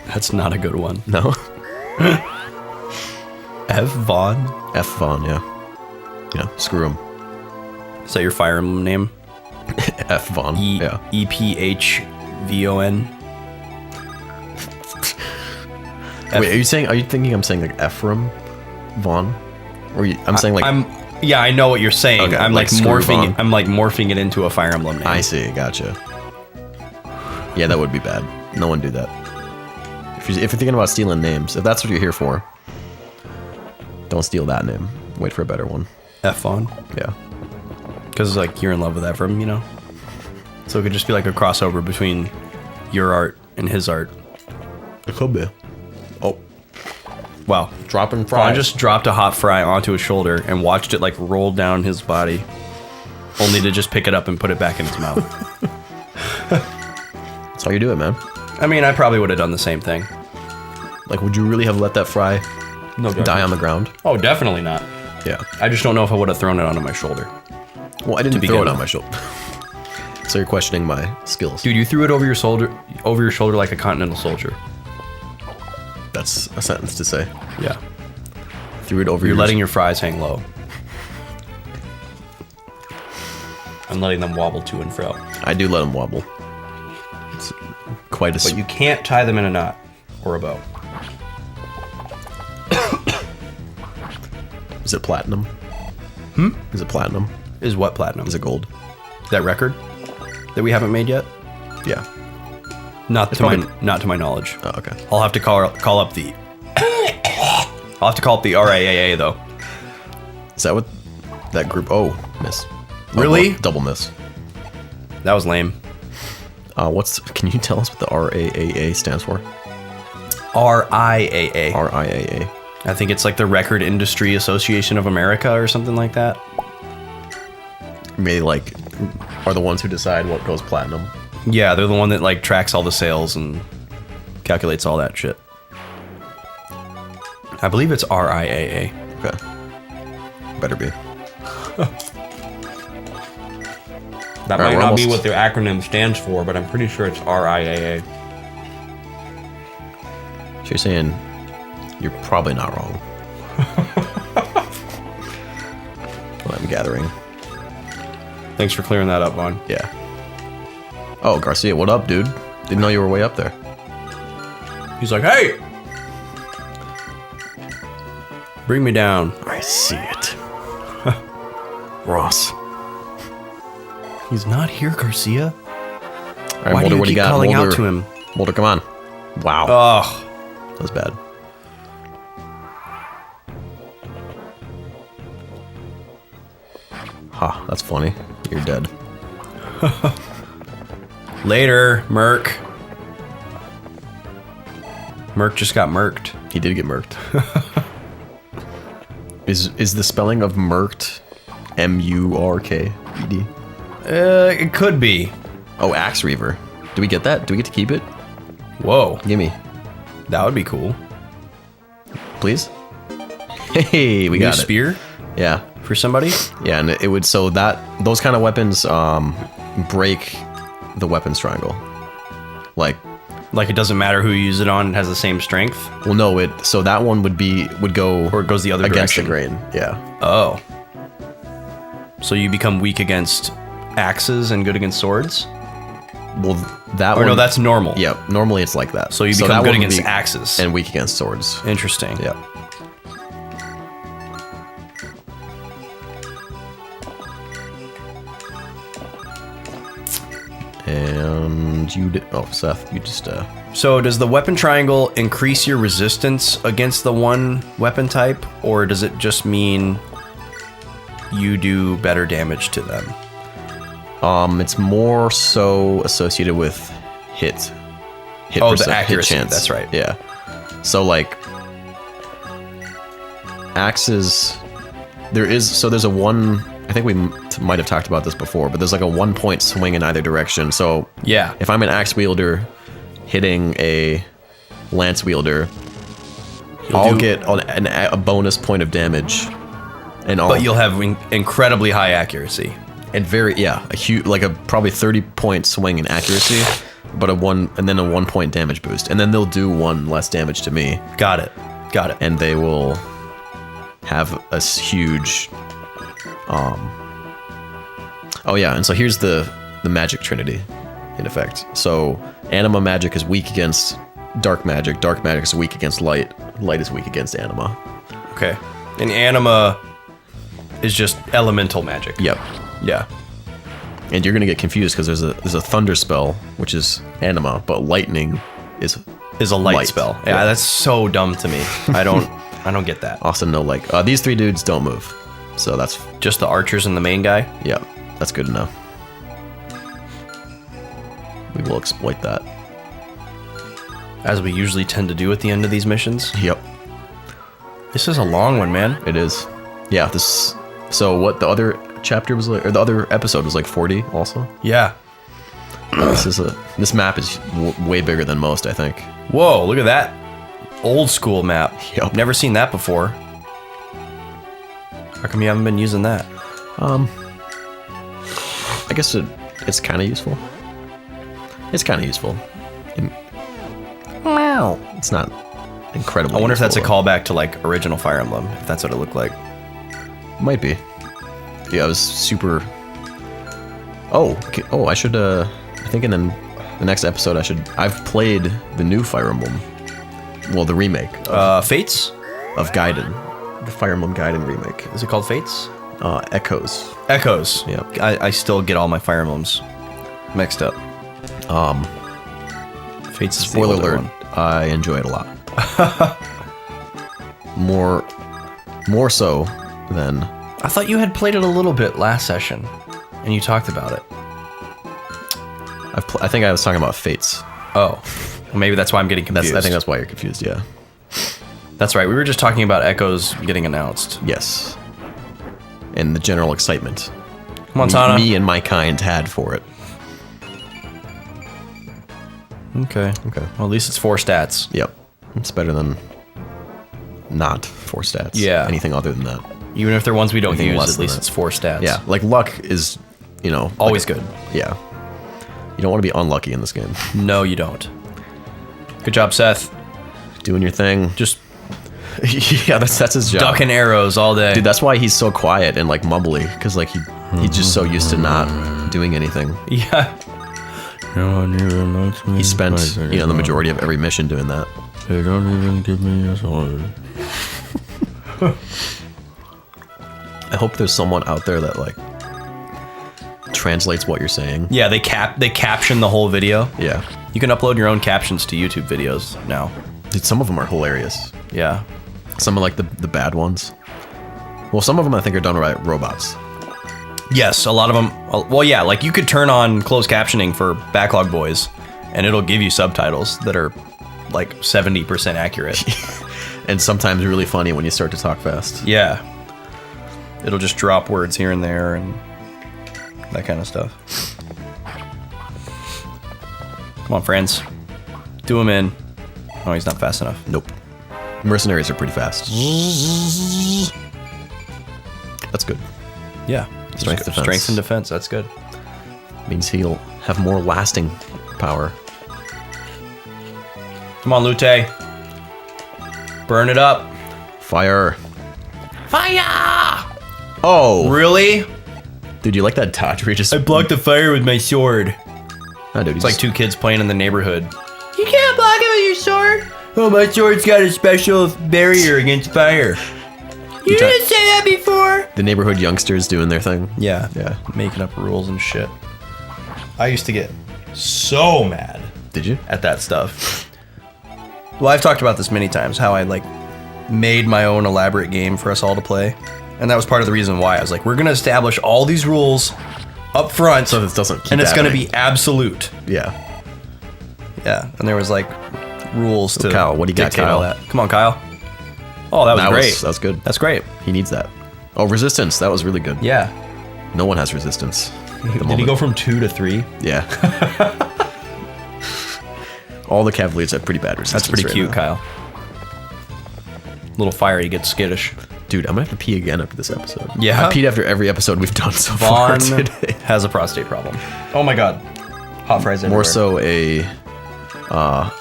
That's not a good one. No? F Vaughn? F Vaughn, yeah. Yeah, screw him. Is that your Fire Emblem name? F Vaughn, yeah. EPHVON? Wait, are you thinking I'm saying like Ephraim Vaughn? Or I'm saying like... Yeah, I know what you're saying. Okay, I'm like like Screw morphing. Vaughn. I'm like morphing it into a Fire Emblem name. I see, gotcha. Yeah, that would be bad. No one do that. If you're thinking about stealing names, if that's what you're here for, don't steal that name. Wait for a better one. F Vaughn, Yeah. because like you're in love with Ephraim, So it could just be like a crossover between your art and his art. It could be. Oh, Wow. dropping Vaughn fries. just dropped a hot fry onto his shoulder and watched it like roll down his body, only to just pick it up and put it back in his mouth. That's how you do it, man. I mean, I probably would have done the same thing. Like, would you really have let that fry die on the ground? Oh, definitely not. Yeah. I just don't know if I would have thrown it onto my shoulder. Well, I didn't begin throw it with. on my shoulder. So you're questioning my skills. Dude, you threw it over your shoulder like a continental soldier. That's a sentence to say. Yeah. Threw it over You're your... letting your fries hang low. And letting them wobble to and fro. I do let them wobble. It's quite a... But you can't tie them in a knot or a bow. Is it platinum? Is it platinum? Is what platinum? Is it gold? that record? that we haven't made yet? Yeah. Not to my knowledge. Oh, okay. I'll have to call up the I'll have to call up the RAAA though. Is that what that group? Oh, miss. Really? Oh, double miss. That was lame. Can you tell us what the RAAA stands for? RIAA. RIAA. I think it's like the Record Industry Association of America or something like that. Maybe like are the ones who decide what goes platinum. Yeah, they're the one that like tracks all the sales and calculates all that shit. I believe it's RIAA. Okay. Better be. That All right, might we're not be almost- what the acronym stands for, but I'm pretty sure it's RIAA. So you're saying you're probably not wrong. What I'm gathering. Thanks for clearing that up, Vaughn. Yeah. Oh, Garcia, what up, dude? Didn't know you were way up there. He's like, hey! Bring me down. I see it. Ross. He's not here, Garcia. All right, Why Mulder, do you what do keep you got? calling Mulder, out to him? Mulder, come on. Wow. Ugh. That was bad. Ha, that's funny. You're dead. Later, Merc. Merc just got murked. He did get murked. Is the spelling of murked M-U-R-K-E-D? It could be. Oh, Axe Reaver. Do we get that? Do we get to keep it? Whoa, Gimme. that would be cool. Please? Hey, we New got it. spear Yeah. for somebody? Yeah, and it would, so that, those kind of weapons break the weapons triangle. Like, Like it doesn't matter who you use it on, it has the same strength? well, no, so that one would go Or it goes the other against direction? the grain. Yeah. Oh. So you become weak against axes and good against swords? Well, that Or one. no, that's normal. Yeah, normally it's like that. So you that become good one would against be- axes. and weak against swords. Interesting. Yeah. And you did. Oh, Seth, you just. So does the weapon triangle increase your resistance against the one weapon type, or does it just mean you do better damage to them? It's more so associated with hit. Hit Oh, the percent, hit accuracy, chance. that's right. Yeah. So like axes, there's a one. I think we might have talked about this before, but there's like a 1 point swing in either direction. So Yeah. if I'm an axe wielder hitting a lance wielder, I'll get a bonus point of damage, and But you'll have incredibly high accuracy. and a huge, like a probably 30-point swing in accuracy, but a 1 point damage boost, and then they'll do 1 less damage to me, Got it. Got it. and they will have a huge. Oh yeah, and so here's the magic trinity, in effect. So anima magic is weak against dark magic. Dark magic is weak against light. Light is weak against anima. Okay. And anima is just elemental magic. Yep. Yeah. And you're gonna get confused because there's a thunder spell which is anima, but lightning is Is a light, Light. spell. Yeah, that's so dumb to me. I don't get that. also no like. These 3 dudes don't move, so that's Just the archers and the main guy? yeah, that's good enough. We will exploit that. As we usually tend to do at the end of these missions. Yep, This is a long one, man. it is. Yeah, this. So what the other chapter was like, or the other episode was like 40 also. Yeah. This map is way bigger than most, I think. Whoa, look at that. Old school map. Yep. Never seen that before. How come you haven't been using that? I guess it's kind of useful. It's kind of useful. Wow. It's not incredibly. I wonder if that's a useful, callback to like original Fire Emblem, if that's what it looked like. though. Might be. Yeah, it was super. Oh, okay. Oh, I should. I think in the next episode, I've played the new Fire Emblem. Well, the remake Fates? of Gaiden, the Fire Emblem Gaiden remake. Is it called Fates? Echoes. Echoes. Yeah. I still get all my Fire Emblems mixed up. Fates is the Spoiler older alert, one. I enjoy it a lot. More so than... I thought you had played it a little bit last session, and you talked about it. I think I was talking about Fates. Oh, well, maybe that's why I'm getting confused. I think that's why you're confused, yeah. That's right. We were just talking about Echoes getting announced. Yes. And the general excitement Montana. me and my kind had for it. Okay. Okay. Well, at least it's 4 stats. Yep. It's better than not 4 stats. Yeah. Anything other than that. Even if they're ones we don't Anything use, less at than least that. it's 4 stats. Yeah. Like luck is, Always good. Yeah. You don't want to be unlucky in this game. No, you don't. Good job, Seth. Doing your thing. Just Yeah, that's his job. ducking arrows all day. Dude, that's why he's so quiet and like mumbly, because like he's just so used to not doing anything. Yeah. No one even likes me. He spent, the majority of every mission doing that. They don't even give me a sword. I hope there's someone out there that like translates what you're saying. Yeah, they caption the whole video. Yeah. You can upload your own captions to YouTube videos now. Dude, some of them are hilarious. Yeah. Some of like the bad ones. Well, some of them I think are done by robots. Yes, a lot of them. Well, yeah, like you could turn on closed captioning for Backlog Boys, and it'll give you subtitles that are like 70% accurate. And sometimes really funny when you start to talk fast. Yeah. It'll just drop words here and there and that kind of stuff. Come on, friends. Do him in. Oh, he's not fast enough. Nope. Mercenaries are pretty fast. That's good. Yeah. Strength defense. Strength and defense. That's good. Means he'll have more lasting power. Come on, Lute. Burn it up. Fire. Fire! Oh! Really? Dude, you like that dodge where you just... I blocked the fire with my sword. No, dude, It's like 2 kids playing in the neighborhood. You can't block it with your sword. Oh, my sword's got a special barrier against fire. You didn't say that before. The neighborhood youngsters doing their thing. Yeah. Yeah. Making up rules and shit. I used to get so mad Did you? at that stuff. Well, I've talked about this many times, how I like made my own elaborate game for us all to play. And that was part of the reason why I was like, we're going to establish all these rules up front. So this doesn't keep and it's going to happening. be absolute. Yeah. Yeah. And there was like rules to Kyle, what do you got, dictate all Kyle? that. Come on, Kyle. Oh, that was great. That's good. That's great. He needs that. Oh, resistance. That was really good. Yeah. No one has resistance. Did he go from 2 to 3? Yeah. All the Cavaliers have pretty bad resistance. That's pretty right cute, now. Kyle. Little fire, you get skittish. Dude, I'm gonna have to pee again after this episode. Yeah? I peed after every episode we've done so far Vaughn today. has a prostate problem. Oh my god. Hot fries everywhere. More so a, I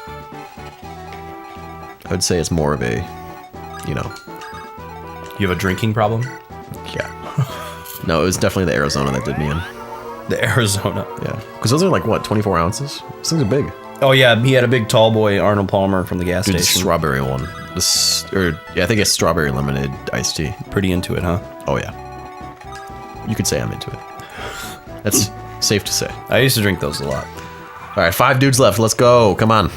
would say it's more of a, You have a drinking problem? yeah. No, it was definitely the Arizona that did me in. The Arizona. Yeah. Because those are like, what, 24 ounces? Those things are big. Oh yeah, he had a big tall boy, Arnold Palmer from the gas Dude, the station. strawberry one. I think it's strawberry lemonade iced tea. Pretty into it, huh? Oh, yeah. You could say I'm into it. That's safe to say. I used to drink those a lot. All right, 5 dudes left. Let's go. Come on.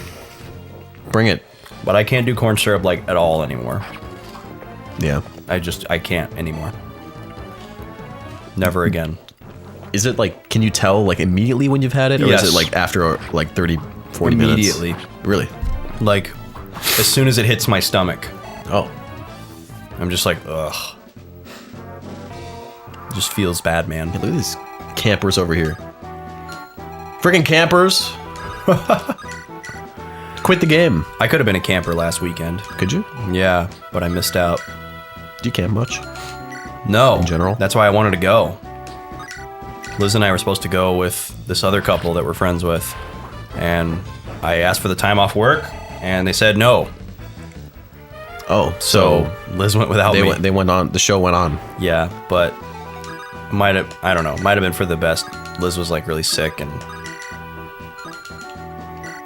Bring it. But I can't do corn syrup like at all anymore. Yeah. I can't anymore. Never again. Is it like, can you tell like immediately when you've had it? Or Yes. is it like after like 30, 40 minutes? Immediately. Really? Like, as soon as it hits my stomach, Oh. I'm just like, ugh. It just feels bad, man. Look at these campers over here. Freaking campers. Quit the game. I could have been a camper last weekend. Could you? Yeah, but I missed out. Do you camp much? No. In general? That's why I wanted to go. Liz and I were supposed to go with this other couple that we're friends with. And I asked for the time off work, and they said no. Oh, So Liz went without me. they went on, the show went on. Yeah, but I don't know, might have been for the best. Liz was like really sick and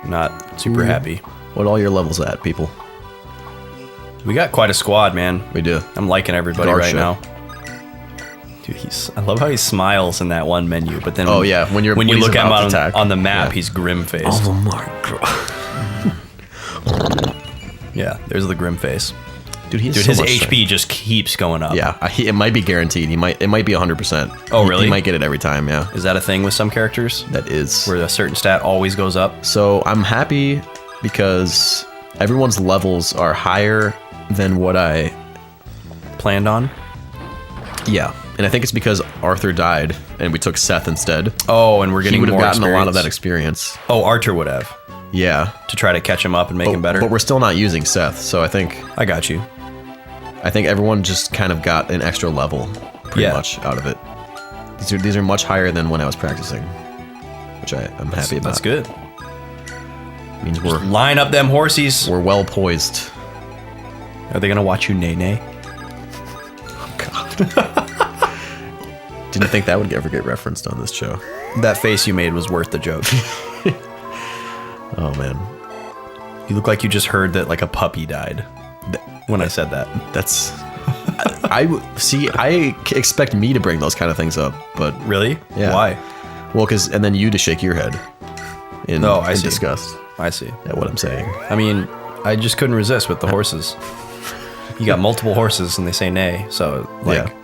not super happy. What are all your levels at, people? We got quite a squad, man. We do. I'm liking everybody Gar right show. now. Dude, I love how he smiles in that one menu, but then Oh, yeah, when you he's look at him about to attack. on the map, Yeah. he's grim faced. Oh my god. Yeah, there's the grim face. Dude, Dude, his HP just keeps going up. Yeah, it might be guaranteed. It might be 100%. Oh, really? He might get it every time. Yeah, Is that a thing with some characters? that is. Where a certain stat always goes up? So I'm happy because everyone's levels are higher than what I. Planned on? Yeah, and I think it's because Arthur died and we took Seth instead. Oh, and we're He getting would have more gotten a lot of that experience. experience. Oh, Archer would have. Yeah, To try to catch him up and make him better. but we're still not using Seth, so I think I got you. everyone just kind of got an extra level, pretty Yeah. much, out of it. These are much higher than when I was practicing, which I'm happy about. That's good. Means we're Line up them horsies. well poised. Are they gonna watch you nay nay? Didn't think that would ever get referenced on this show. That face you made was worth the joke. Oh man, You look like you just heard that like a puppy died when I said that. that's. I expect me to bring those kind of things up, but Really? Yeah. Why? well, and then you to shake your head in, Oh, I in see. disgust I see. at what I'm saying. I mean, I just couldn't resist with the horses. You got multiple horses and they say nay, so like Yeah.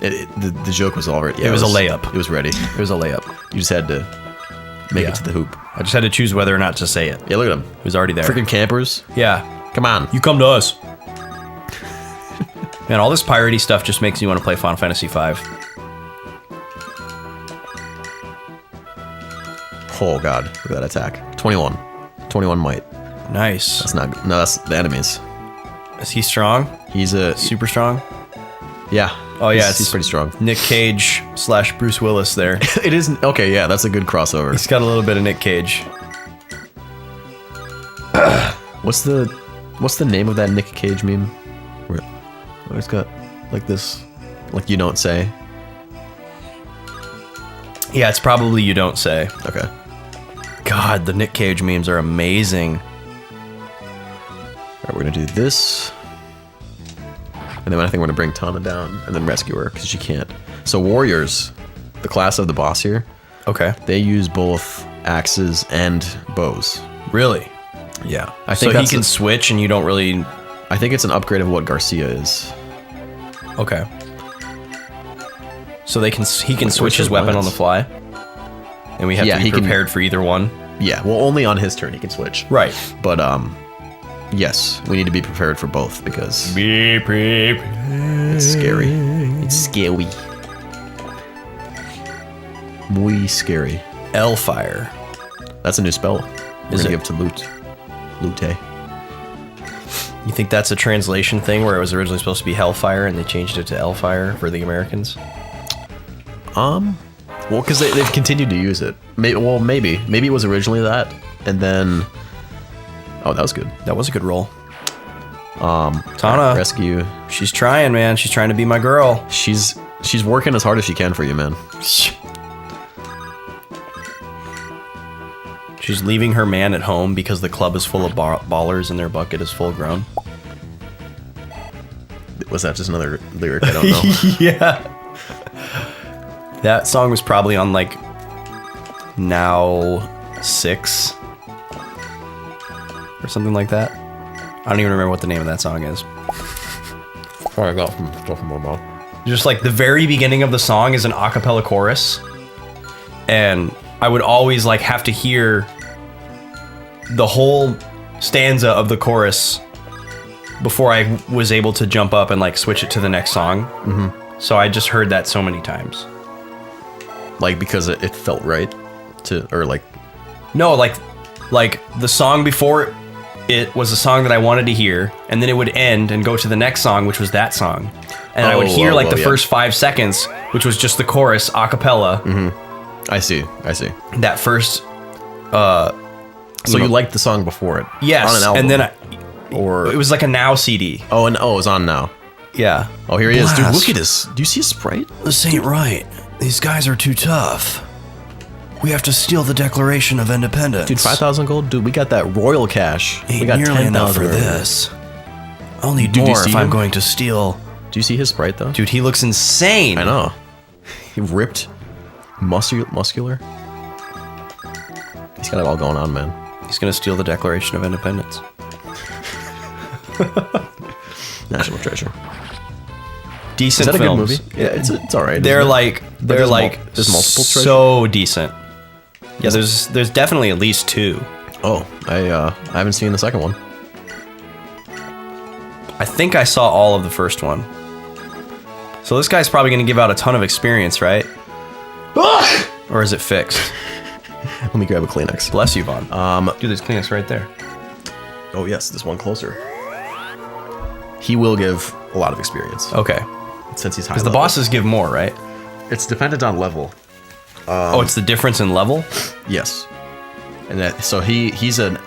The joke was already. Yeah, It was a layup. It was ready. it was a layup. You just had to make Yeah. it to the hoop. I just had to choose whether or not to say it. Yeah, look at him. It was already there. Freaking campers. Yeah. Come on. You come to us. Man, all this piratey stuff just makes me want to play Final Fantasy V. Oh god, look at that attack. 21. 21 might. Nice. That's not. No, that's the enemies. Is he strong? He's a. Super strong? Yeah. Oh, yeah, He's it's- pretty strong. Nick Cage / Bruce Willis there. It is. Okay, yeah, that's a good crossover. He's got a little bit of Nick Cage. What's the name of that Nick Cage meme? Where it's got like this, like you don't say. Yeah, it's probably You Don't Say. Okay. God, the Nick Cage memes are amazing. All right, we're gonna do this, and then I think we're gonna bring Tana down and then rescue her because she can't. So warriors, the class of the boss here, Okay. they use both axes and bows. Really? Yeah, So I think he that's can switch and you don't really... I think it's an upgrade of what Garcia is. Okay. So he can What's switch his his weapon on lance? the fly? And we have Yeah, to be he can- prepared for either one? Yeah, well, only on his turn he can switch. Right. But yes, we need to be prepared for both because Be prepared. it's scary. It's scary. Muy scary. Hellfire. That's a new spell. We're Is gonna it? give to Lute. You think that's a translation thing where it was originally supposed to be Hellfire and they changed it to Hellfire for the Americans? Well, because they've continued to use it. Maybe it was originally that, and then. Oh, that was good. That was a good roll. Tana, Rescue. she's trying, man. She's trying to be my girl. She's working as hard as she can for you, man. She's leaving her man at home because the club is full of ballers and their bucket is full grown. Was that just another lyric? I don't know. Yeah. That song was probably on like Now 6 or something like that. I don't even remember what the name of that song is. All right, go from mobile. Just like the very beginning of the song is an a cappella chorus, and I would always like have to hear the whole stanza of the chorus before I was able to jump up and like switch it to the next song. Mm-hmm. So I just heard that so many times. Like because it felt right or like. No, like the song before it was a song that I wanted to hear, and then it would end and go to the next song, which was that song. And I would hear like the first 5 seconds, which was just the chorus a cappella. Mm-hmm. I see. That first So you liked the song before it? yes, On an album, and then or it was like a Now CD. oh, and it's on now. Yeah. Oh, here he is, dude. Blast. Look at this. Do you see his sprite? This ain't right. These guys are too tough. We have to steal the Declaration of Independence. Dude, 5,000 gold. Dude, we got that royal cash. We got 10,000 this. I'll need Dude, do you more see if I'm him? going to steal. Do you see his sprite though? Dude, he looks insane. I know. ripped, muscular. He's got it all going on, man. He's gonna steal the Declaration of Independence. National treasure. Decent Is that films. a good movie? Yeah, it's all right. They're isn't it? like there's multiple treasure? so decent. Yeah, there's definitely at least 2. Oh, I haven't seen the second one. I think I saw all of the first one. So this guy's probably gonna give out a ton of experience, right? Or is it fixed? Let me grab a Kleenex. Bless you, Vaughn. Dude, there's Kleenex right there. Oh yes, this one closer. He will give a lot of experience Okay. since he's high. Because the bosses give more, right? It's dependent on level. It's the difference in level? Yes, and that so he's a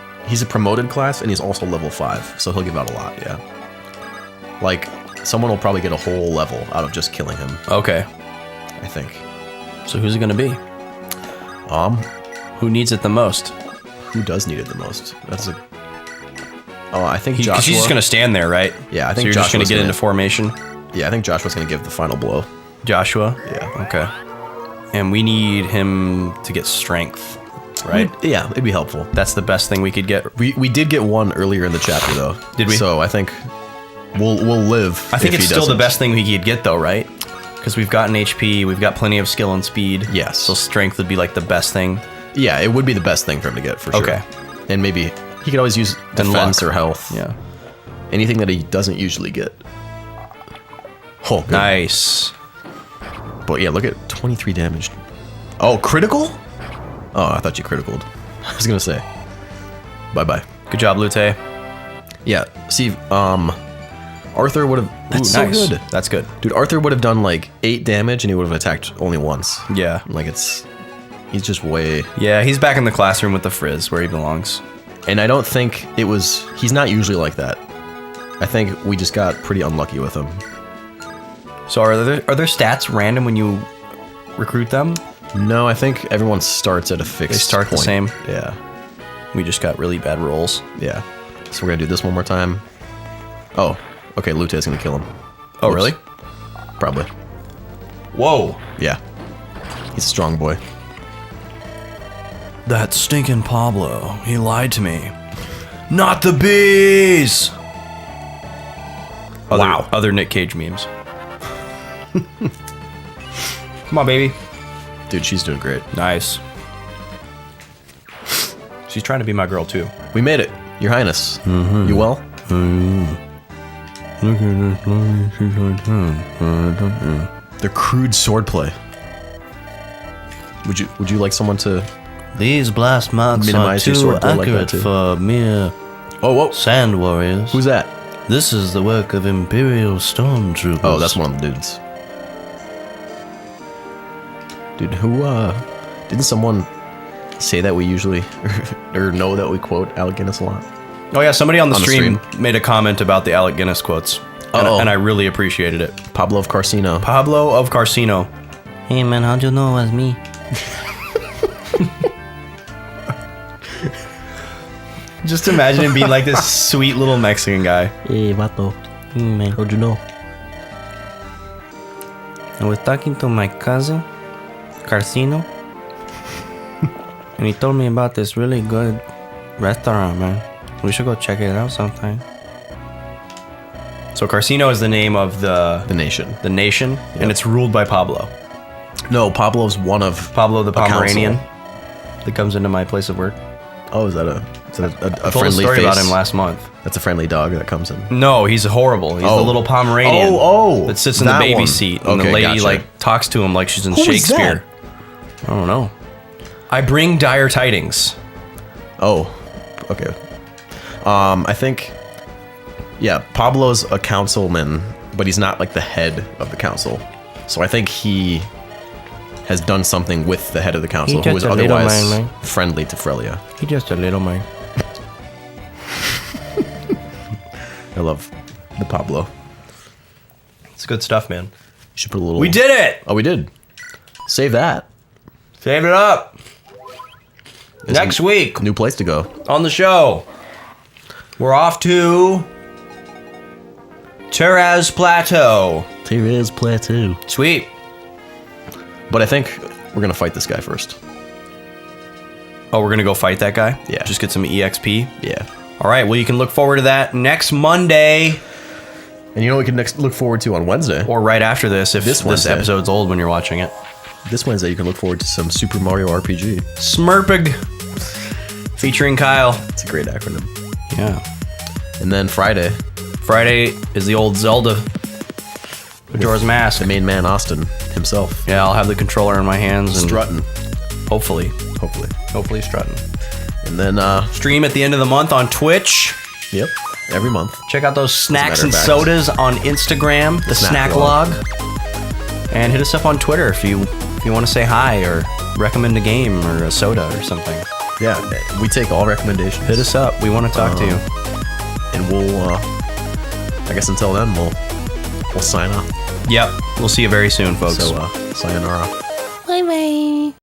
promoted class and he's also level 5, so he'll give out a lot. Yeah, like someone will probably get a whole level out of just killing him. Okay. I think. So who's it gonna be? Who needs it the most? Who does need it the most? That's a. Oh, I think Because Joshua. he's just gonna stand there, right? Yeah, I think so you're just gonna Joshua's get gonna- into formation. Yeah, I think Joshua's gonna give the final blow. Joshua? Yeah. Okay. And we need him to get strength, right? Yeah, it'd be helpful. That's the best thing we could get. We did get one earlier in the chapter though. Did we? So I think we'll live. I think if it's he still the doesn't. best thing we could get though, right? Because we've gotten HP, we've got plenty of skill and speed. Yes. So strength would be like the best thing. Yeah, it would be the best thing for him to get for sure. Okay. And maybe he could always use And defense luck. or health. Yeah. Anything that he doesn't usually get. Oh, good. Nice. But yeah, look at 23 damage. Oh, critical? Oh, I thought you criticaled. I was gonna say. Bye-bye. Good job, Lute. Yeah, see, Arthur would have... That's so nice. good. That's good. Dude, Arthur would have done like 8 damage and he would have attacked only once. Yeah. Like he's just way... Yeah, he's back in the classroom with the frizz where he belongs. And I don't think he's not usually like that. I think we just got pretty unlucky with him. So are there stats random when you recruit them? No, I think everyone starts at a fixed They start the point. same? Yeah. We just got really bad rolls. Yeah. So we're gonna do this one more time. Oh, okay, Lute's gonna kill him. Oh, Whoops. really? Probably. Whoa. Yeah. He's a strong boy. That stinking Pablo. He lied to me. Not the bees! Wow. Other Nick Cage memes. Come on, baby. Dude, she's doing great. Nice. She's trying to be my girl, too. We made it. Your Highness. You well? Look at this money, she's like, The crude swordplay. Would you like someone to... These blast marks Minimize are your too sword play like accurate that, too. for mere Oh, whoa. sand warriors. Who's that? This is the work of Imperial stormtroopers. Oh, that's one of the dudes. Dude, didn't someone say that we usually, or know that we quote Alec Guinness a lot? Oh, yeah, somebody on the On the stream made a comment about the Alec Guinness quotes. And I really appreciated it. Pablo of Carcino. Pablo of Carcino. Hey man, how'd you know it was me? Just imagine him being like this sweet little Mexican guy. Hey vato. Hey man, how'd you know? I was talking to my cousin, Carcino, and he told me about this really good restaurant, man. We should go check it out sometime. So Carcino is the name of the nation. nation, and it's ruled by Pablo. No, Pablo's one of... Pablo the a council. Pomeranian that comes into my place of work. Oh, is that a I told a friendly story face? about him last month. That's a friendly dog that comes in. No, he's horrible. He's Oh. the little Pomeranian Oh, that sits in the that baby one. seat, and the Okay, lady gotcha. like talks to him like she's in Who is Shakespeare. I don't know. I bring dire tidings. Oh, okay. I think, yeah, Pablo's a councilman, but he's not like the head of the council. So I think he has done something with the head of the council, He who is just a little otherwise man, friendly to Frelia. He's just a little man. I love the Pablo. It's good stuff, man. You should put a little... We did it! Oh, we did. Save that. Save it up. There's Next a week new place to go. on the show, we're off to Turaz Plateau. There is plateau. Sweet. But I think we're gonna fight this guy first. Oh, we're gonna go fight that guy? Yeah. Just get some EXP? Yeah. All right, well, you can look forward to that next Monday. And you know what we can next look forward to on Wednesday? Or right after this, if This this Wednesday. episode's old when you're watching it. This Wednesday, you can look forward to some Super Mario RPG. Smurpig. Featuring Kyle. It's a great acronym. Yeah. And then Friday, Friday is the old Zelda. Majora's Mask. the main man, Austin himself. Yeah, I'll have the controller in my hands and Strutting, hopefully strutting. And then, Stream at the end of the month on Twitch. yep, every month. Check out those snacks matter and of fact. sodas on Instagram, the Snack Snack Log. And hit us up on Twitter if you want to say hi or recommend a game or a soda or something. Yeah, we take all recommendations. Hit us up. We want to talk to you. And we'll, I guess until then, we'll sign off. Yep. We'll see you very soon, folks. So, sayonara. Bye bye.